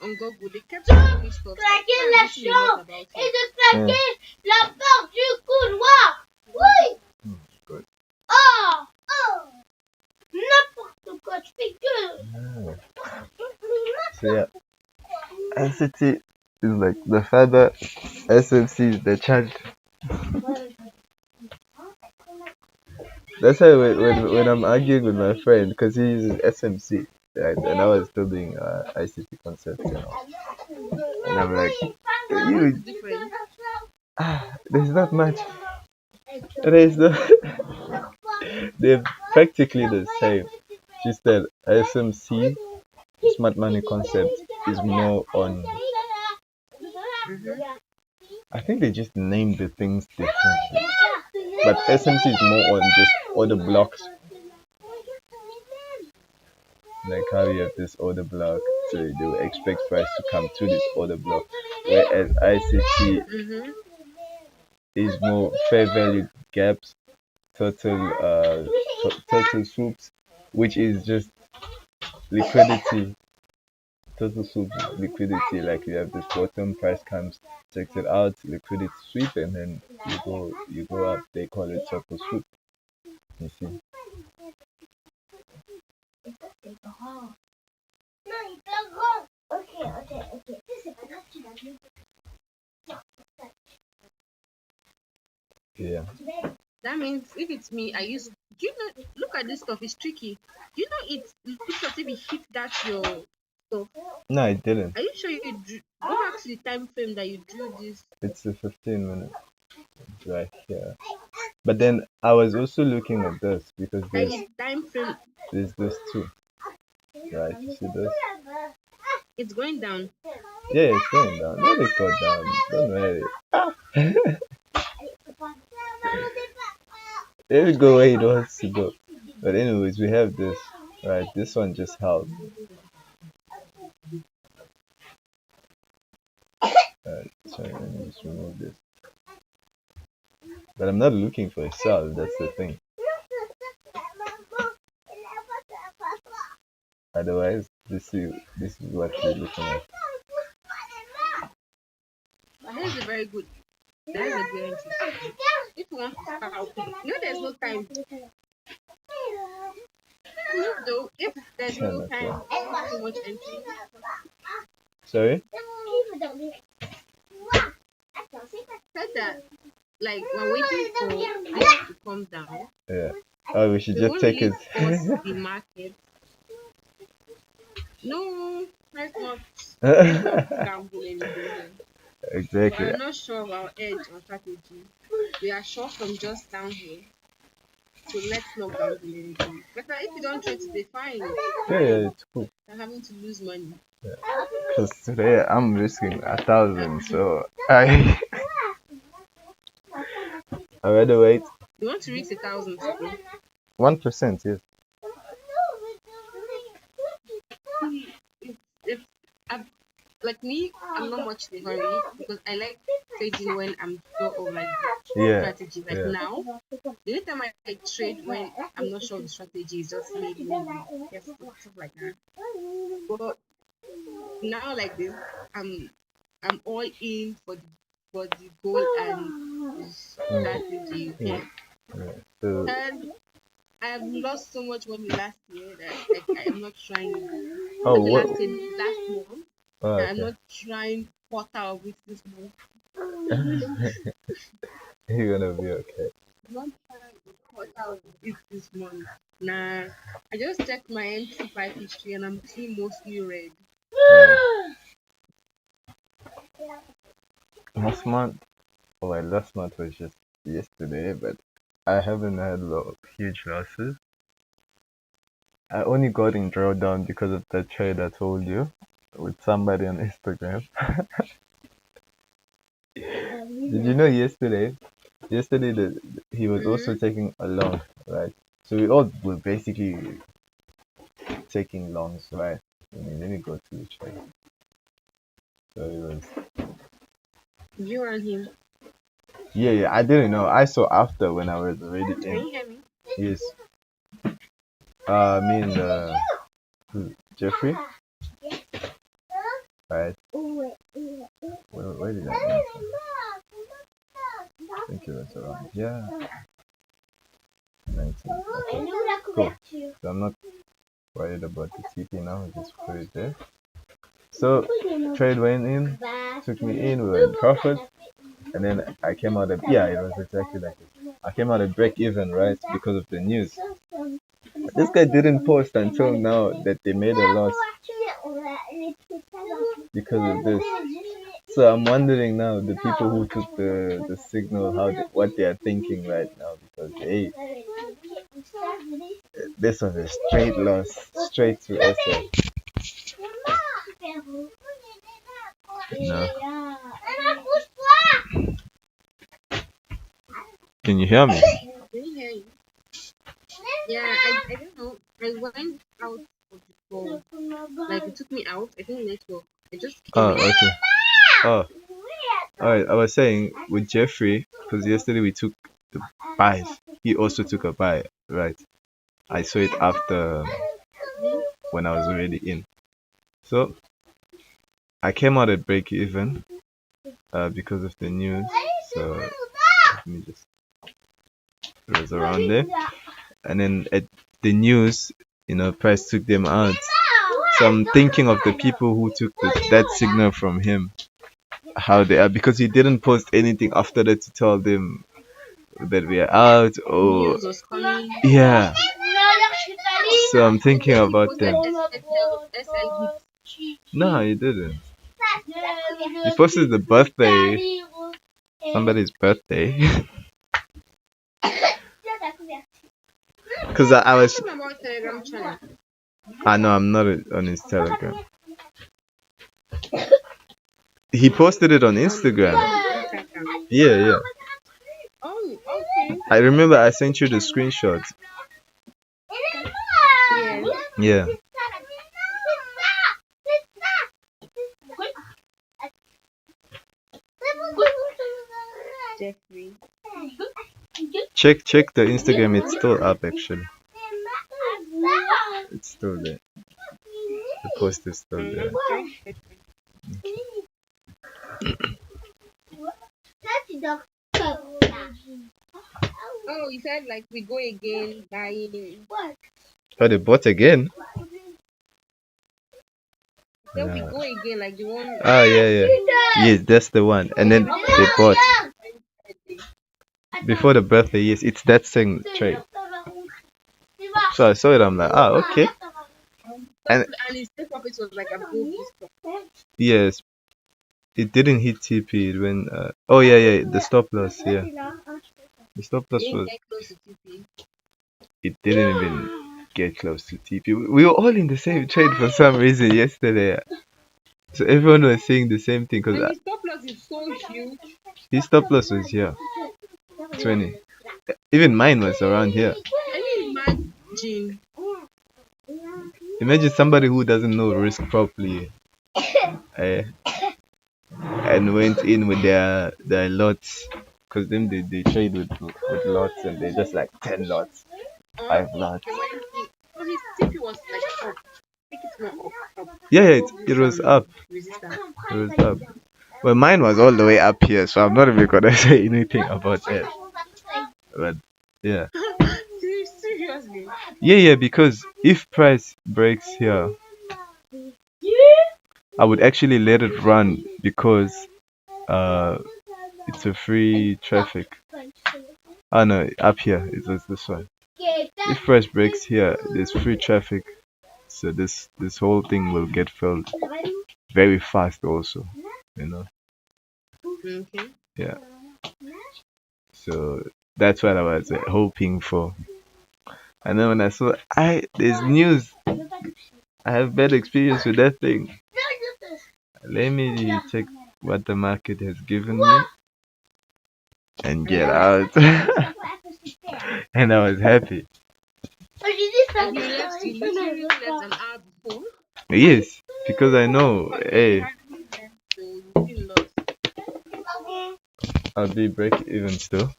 on Google they kept showing me stuff. Claquer I'm la reading a lot chambre about et it. de claquer la porte du couloir. Oui. Good. Oh, oh. N'importe quoi, je fais que. So yeah, ICT is like the father, SMC is the child. That's why when I'm arguing with my friend, because he uses SMC, right, and I was still doing ICT concepts, you know, and I'm like, you, Different. there's not much. There's no, they're practically the same. Just that SMC, smart money concept, is more on. I think they just named the things differently. But SMC is more on just order blocks. Like how you have this order block, so they will expect price to come to this order block. Whereas ICT is more fair value gaps, total swoops, which is just liquidity. Total swoops is liquidity. Like you have this bottom, price comes, checks it out, liquidity sweep, and then you go up. They call it total swoop. You see. C'est grand. Non, il est pas grand. Ok. C'est pas grave, tu vas jouer. Yeah. That means if it's me, I use. Do you know? Look at this stuff. It's tricky. Do you know it looks as if it hit that your stuff? No, I didn't. Are you sure you drew? Go back to the time frame that you drew this. It's a 15 minutes right here. But then I was also looking at this because Like the time frame, there's this too. Right, you see this? it's going down. Yeah, it's going down. Let it go down. Don't worry. Let it go where it wants to go. But anyways, we have this. Right, this one just held. Sorry, let me just remove this. But I'm not looking for a sell, that's the thing. Otherwise, this is what we're looking at. But here's a very good. That is a good entry. if you want to start, there's no time. Though, if there's no time, not too much entry. Sorry? Said that, like, we're waiting for this to come down. Yeah. Oh, we should They just won't take really it. force the market. No, let's not gamble anything here. Exactly. We're not sure of our edge or strategy. We are sure from just down here. So let's not gamble anything. Better if you don't trade today, fine. Yeah, yeah, it's cool. You're having to lose money. Because today I'm risking 1,000, so I rather wait. You want to reach 1,000 today? 1%, yes. If like me, I'm not much in a hurry because I like trading when I'm sure of like Yeah. strategy. Like now, the only time I trade when I'm not sure of the strategy is just maybe yes, stuff like that. But now like this, I'm all in for the goal and the strategy. Yeah. Yeah. So, And I have lost so much money last year that like, I am not trying. oh, Okay, what? last month. Oh, I'm okay. not trying quarter of it this month. You're gonna be okay. I'm not trying quarter of it this month. Nah, I just checked my MC5 history and I'm seeing mostly red. Last month, last month was just yesterday, but I haven't had huge losses. I only got in drawdown because of that trade I told you with somebody on Instagram. Did you know yesterday? Yesterday, he was also taking a long, right? So we all were basically taking longs, right? Let me go to the trade. So it was. You and him. Yeah, I didn't know. I saw after when I was already Can in. you hear me? Yes. Me and Jeffrey. Right. Where did I mention? I think it was around. Yeah. 19. Okay. Cool. So I'm not worried about the TP now. Just put it there. So trade went in, took me in, we were in profit, and then I came out it was exactly like it. I came out at break even, right, because of the news. This guy didn't post until now that they made a loss because of this. So I'm wondering now the people who took the signal what they are thinking right now, because hey, this was a straight loss, straight to SA. No. Can you hear me? Can you hear you? Yeah, I don't know. I went out of the call. Like it took me out. I think network. I just came in. Okay. Oh, alright. I was saying with Jeffrey, because yesterday we took the buys. He also took a buy, right? I saw it after when I was already in. So I came out at break even because of the news. So let me just. It was around there, and then at the news, price took them out. So I'm thinking of the people who took that signal from him, how they are, because he didn't post anything after that to tell them that we are out or News was coming. yeah. So I'm thinking about them. SL No, he didn't. He posted the birthday, somebody's birthday. Because I was. about Telegram channel. I know I'm not on his Telegram. He posted it on Instagram. Yeah. Oh, okay. I remember I sent you the screenshots. Yeah. Yeah. Jeffrey. Check the Instagram. It's still up actually. It's still there. The post is still there. Oh, you said like we go again buying. What? Oh, they bought again? Then we Nah. go again like the one. Oh, yeah. Yes, that's the one. And then they bought before the birthday. Yes, it's that same trade. So I saw it. I'm like, okay. And And his take profit was like above this stuff. yes, it didn't hit TP. It went. Oh yeah. The stop loss. Yeah, the stop loss Didn't was. get close to TP. It didn't even get close to TP. We were all in the same trade for some reason yesterday. So everyone was saying the same thing And because his stop loss is so huge. his stop loss was here, 20. Even mine was around here. Can you imagine? Imagine somebody who doesn't know risk properly, eh, and went in with their lots, because them they trade with lots, and they just like 10 lots, 5 lots. So his TP was like up. I think it's not up. Yeah, it was up. Resistance. It was up. Well, mine was all the way up here, so I'm not even gonna say anything about that. But yeah, Seriously. yeah, because if price breaks here, I would actually let it run because it's a free traffic. Oh no, up here it was this one. If price breaks here, there's free traffic, so this whole thing will get filled very fast also, you know. Okay. Yeah. So that's what I was hoping for. And then when I saw there's news, I have bad experience with that thing. Let me check what the market has given me and get out. And I was happy. And you literally left an hour before. Yes, because I know, hey, So you still lost. I'll be break even still.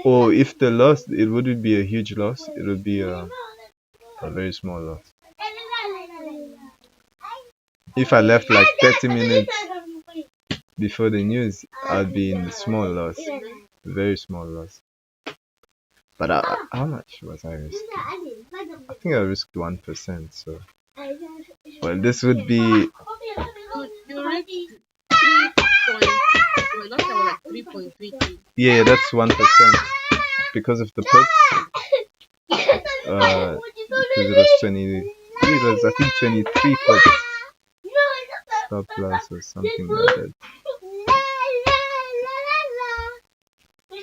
Or if the loss, it wouldn't be a huge loss. It would be a very small loss. If I left like 30 minutes before the news, I'd be in the small loss, very small loss. But how much was I risking? I think I risked 1%. So, well, this would be. You reached 3 point. Well, last time was like 3.33. Yeah, that's 1% because of the pips. Because it was 20. It was, I think, 23 pips. Stop loss or something like that.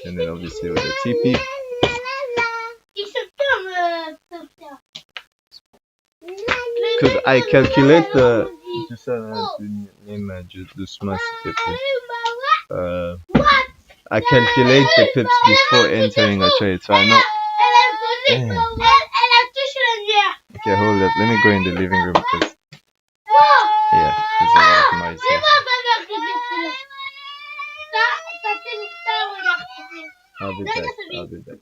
And then obviously with the TP. Because I calculate the I calculate the pips before entering a trade, so I know. Okay, hold up. Let me go in the living room because yeah, there's a lot of noise here. I'll be back.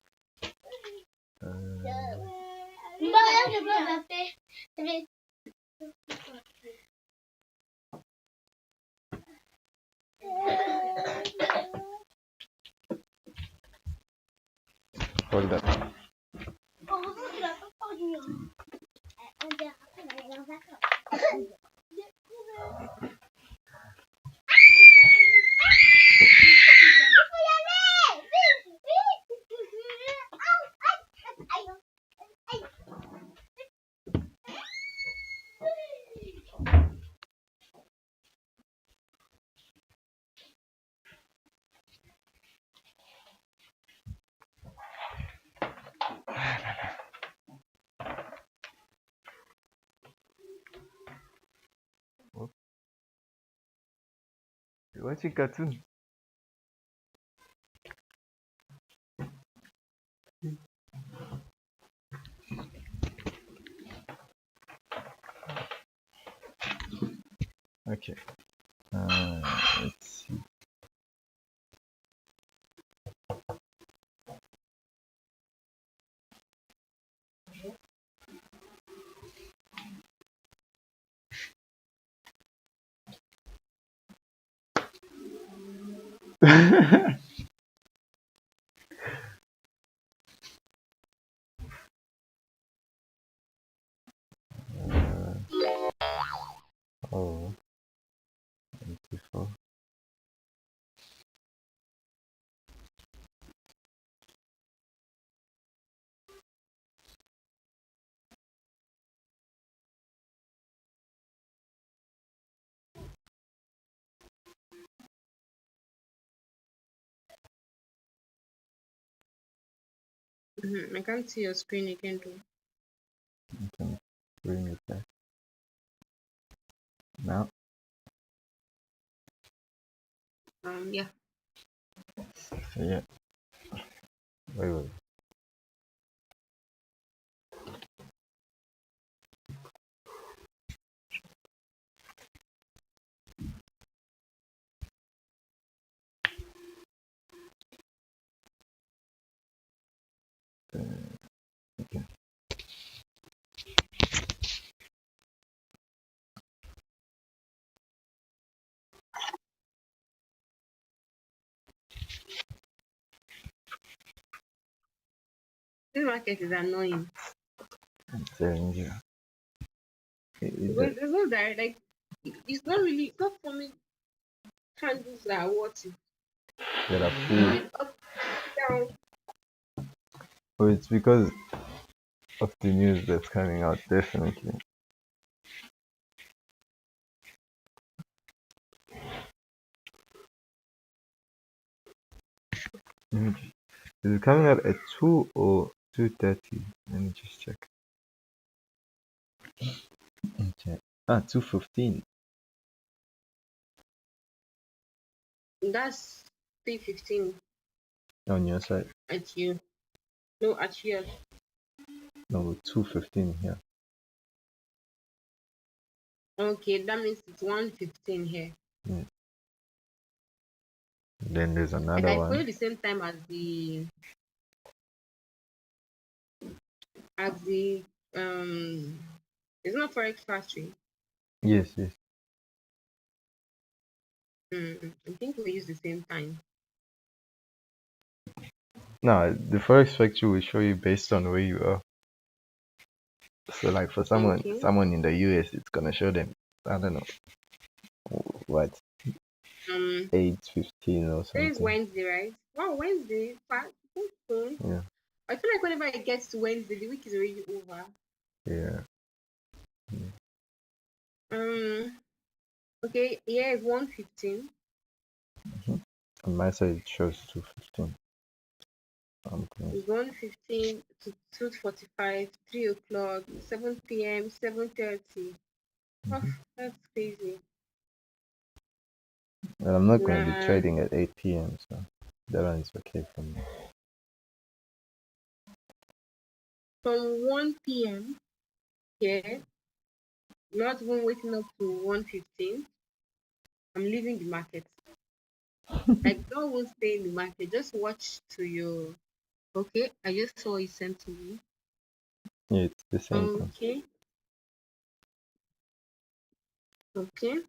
Hold up. You watching cartoon? Okay. Let's see. Oh, 84. I can't see your screen again though. You can bring it back now. Yeah. So yeah, wait. Okay. This market is annoying. I'm telling you. Because it's not that like it's not really it's not forming candles that are worth it. There are full. It's up down. Oh, it's because of the news that's coming out, definitely. Let me just- Is it coming out at 2 or 2:30? Let me just check. Okay. 2:15 That's 3:15 on your side. at you. No, at you. No, 2:15 here. Okay, that means it's 1:15 here. Then there's Like another I follow one. the same time as the it's not Forex Factory. Yes. I think we use the same time. No, the Forex Factory will show you based on where you are. So like for Okay. someone in the US, it's gonna show them, I don't know, what, 8:15 or Today is something. Wednesday, right? Wow, Wednesday. Fast. Soon. Yeah. I feel like whenever it gets to Wednesday, the week is already over. Yeah. Okay, yeah, it's 1:15. On my side, it shows 2:15. It's 1:15 to 2:45, 3 o'clock, 7 p.m., 7:30. Oh, that's crazy. And I'm not going to be Nah, trading at 8 p.m. So that one is okay for me. from 1 p.m. here, not even waking up to 1:15, I'm leaving the market. Like, don't even stay in the market. Just watch to your. Okay, I just saw it sent to me. Yeah, it's the same thing. Okay, okay.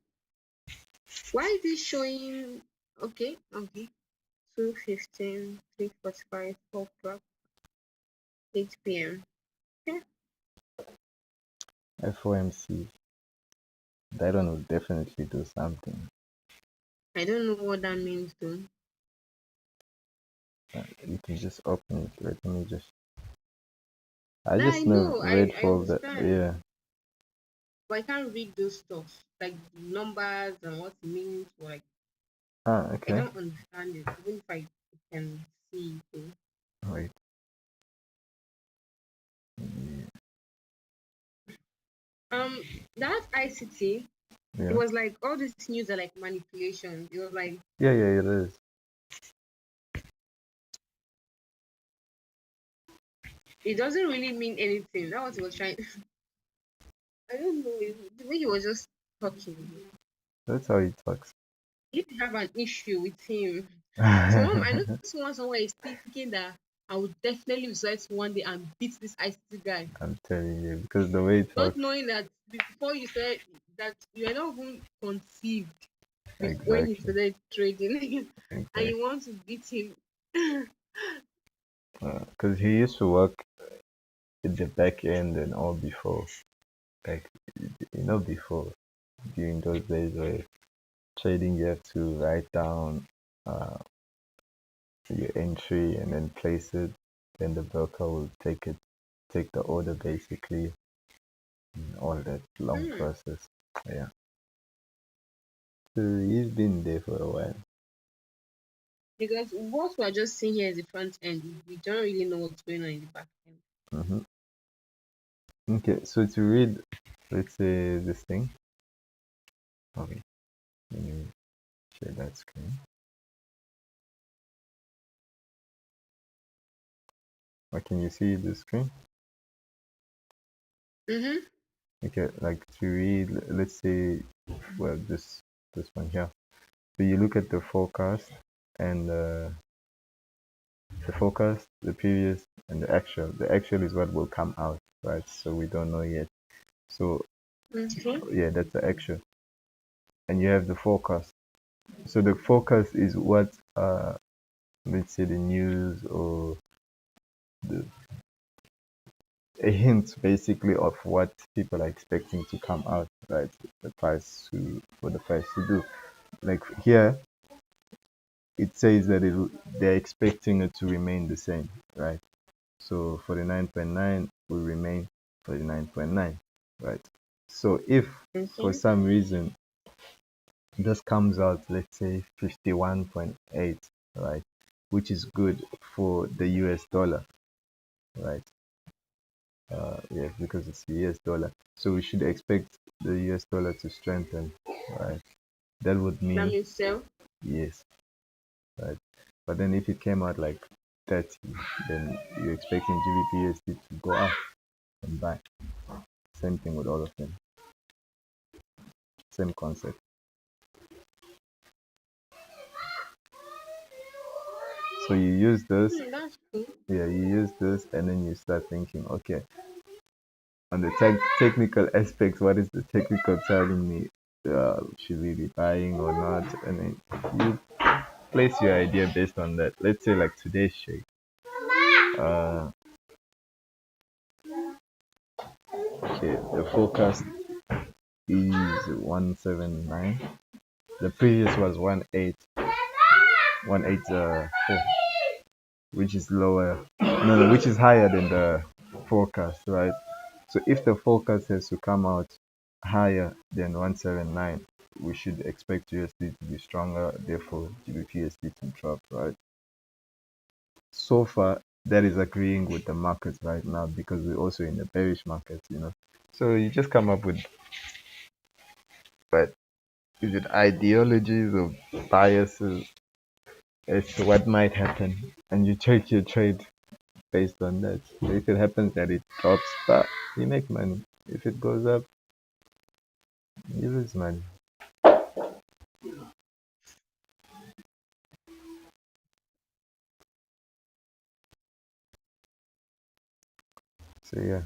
Why is it showing? Okay, 2:15, 3:45, 4 o'clock, 8 p.m. Okay. FOMC. That one will definitely do something. I don't know what that means though. You can just open it. Let me just. I Nah, I just know know, red I folder. understand. Yeah. But I can't read those stuff, like the numbers and what it means. Like, I Okay. don't understand it, even if I can see it. Wait. Yeah. That ICT, it Yeah. was like all these news are like manipulations. It was like Yeah, it is. it doesn't really mean anything. That was he was trying. I don't know. The way he was just talking. That's how it works. If you have an issue with him, I know someone somewhere is thinking that I would definitely research one day and beat this ICT guy. I'm telling you, because the way it Not talks. knowing that before you said that you are not even conceived. when he Exactly. started trading, and Exactly. you want to beat him. Because he used to work at the back end and all before, like before during those days where trading you have to write down uh, your entry and then place it, then the broker will take the order basically, and all that long Hmm. process. Yeah. So he's been there for a while. Because what we're just seeing here is the front end. We don't really know what's going on in the back end. Okay, so to read, let's say this thing. Okay, let me share that screen. Can you see the screen? Mm-hmm. Okay, like to read, let's say, well, this one here. So you look at the forecast and the forecast, the previous, and the actual. The actual is what will come out, right? So we don't know yet. So Okay. yeah, that's the actual. And you have the forecast. So the forecast is what let's say the news or the a hint basically of what people are expecting to come out, right? For the price to do. Like here, it says that they're expecting it to remain the same, right? So 49.9 will remain 49.9, right? So if for Okay. some reason this comes out, let's say 51.8, right, which is good for the US dollar, right? Yes, because it's the US dollar. So we should expect the US dollar to strengthen, right? That would That mean means sell. yes, right? But then if it came out like 30, then you're expecting GBPUSD to go up and back. Same thing with all of them. Same concept. So you use this, That's cool. yeah, you use this, and then you start thinking, okay, on the technical aspects, what is the technical telling me? Should we be buying or not? And then you place your idea based on that. Let's say like today's shake. Uh, okay, the forecast is 179. The previous was 184, which is lower. No, which is higher than the forecast, right? So if the forecast has to come out higher than 179, we should expect USD to be stronger, therefore GBPUSD to drop, right? So far, that is agreeing with the market right now because we're also in a bearish market. So you just come up with, but is it ideologies or biases as to what might happen, and you take your trade based on that. So if it happens that it drops, but you make money. If it goes up, you lose money. So yeah.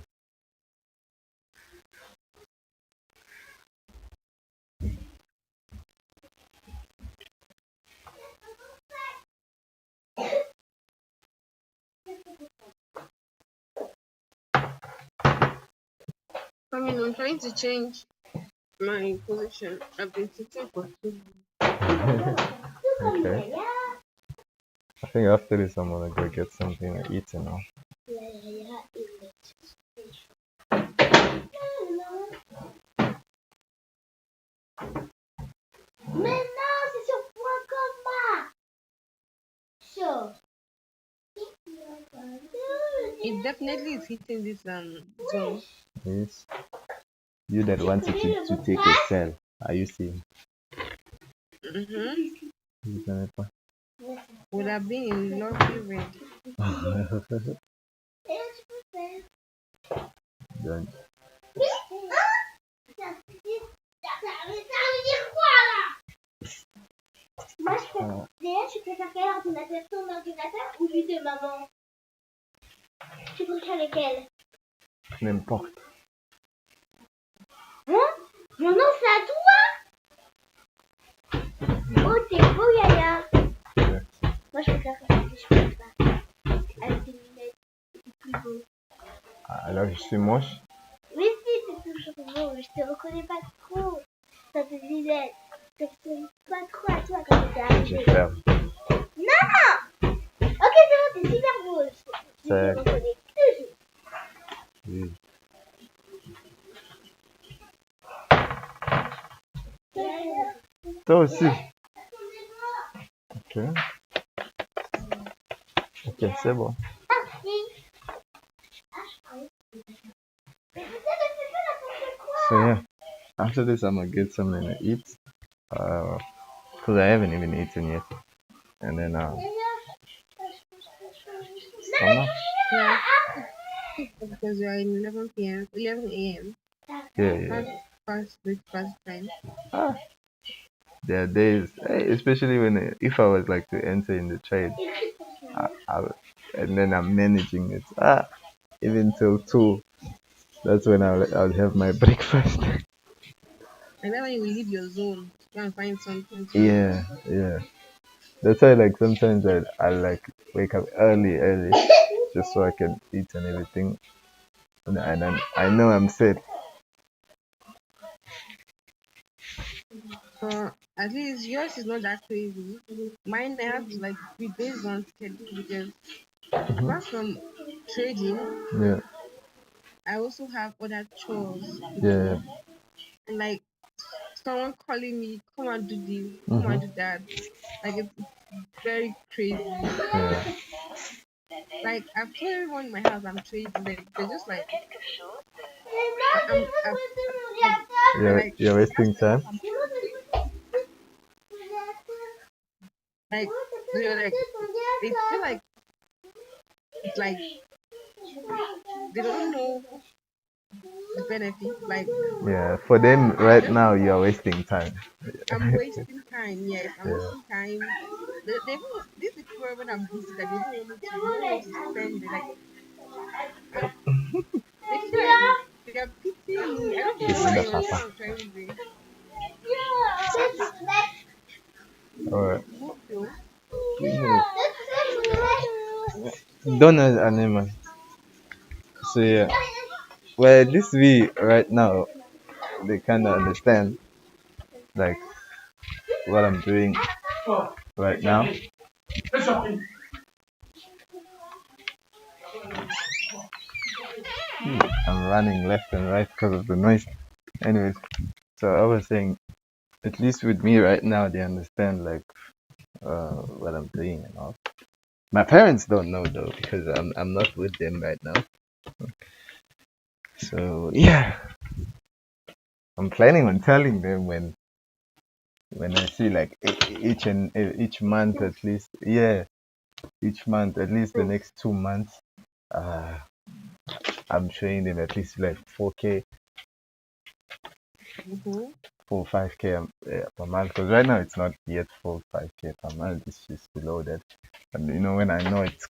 I mean, I'm trying to change my position. I've been sitting for too Okay. I think after this I'm gonna go get something to eat now. Maintenant, c'est sur point commun. So. It definitely is hitting this zone. Yes. You that wanted to take a sell. Are you seeing? Mm-hmm. Would have been in lovely red. Don't. Moi, d'ailleurs, tu préfères quel ordinateur, ton ordinateur ou lui de maman? Tu préfères lequel? N'importe. Hein? Non, c'est à toi! Oh, t'es beau, Yaya. Ouais. Moi, je préfère quand je suis pas. Avec des lunettes, c'est plus beau. Ah, là, je suis moche. Mais si, t'es toujours beau, mais je te reconnais pas trop. Ça te lunettes. Ça te ressemble pas trop à toi quand t'es Je arrivé. ferme. Non! Ok, c'est bon, t'es super beau. Je te C'est- reconnais toujours. Oui. Toi aussi. Ok. Ok, c'est bon. Ah, oui. Ah, je croyais. Mais vous savez, c'est pas n'importe quoi. So yeah, after this I'm gonna get something to eat. Cause I haven't even eaten yet. And then stomach. Yeah, because we are in 11 p.m., 11 a.m. Yeah, yeah. That's past breakfast time. Ah, there are days, especially when if I was like to enter in the trade, and then I'm managing it. Even till 2. That's when I'll have my breakfast. And then when you leave your zone, you can find something to Yeah, yeah. That's why like sometimes I like wake up early, just so I can eat and everything, and then I know I'm set. at least yours is not that crazy. Mine, I have to like be based on schedule because apart from trading, Yeah, I also have other chores to yeah. do. And like someone calling me, come and do this, come Mm-hmm. and do that. Like it's very crazy. Yeah. Like I've told everyone in my house I'm trading. They're just like I'm like You're wasting time. like they're like they feel like it's like they don't know the benefit. Like Yeah, for them right now you're wasting time. I'm wasting time. Yes, I'm Yeah. wasting time. They even these people when I'm busy that they don't want me to. They don't want to spend. They feel like they are pitying me. I don't even know what I understand what I'm trying to say. Alright. What though? Donald animal. So yeah. Well, at least we right now they kind of understand like what I'm doing right now. I'm running left and right because of the noise. Anyways, so I was saying, at least with me right now, they understand like what I'm doing and all. My parents don't know though because I'm not with them right now. So yeah, I'm planning on telling them when I see like each month at least. Yeah, each month at least the next 2 months. Uh, I'm showing them at least like 4K, Mm-hmm. 5K per month. Because right now it's not yet 5K per month. It's just below that. And you know when I know it's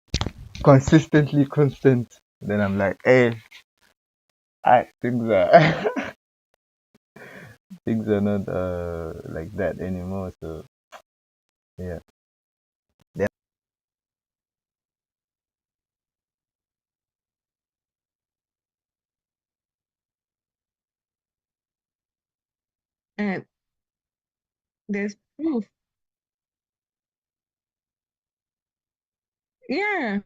consistently constant, then I'm like, hey, things are things are not like that anymore. So yeah. And there's proof. Yeah.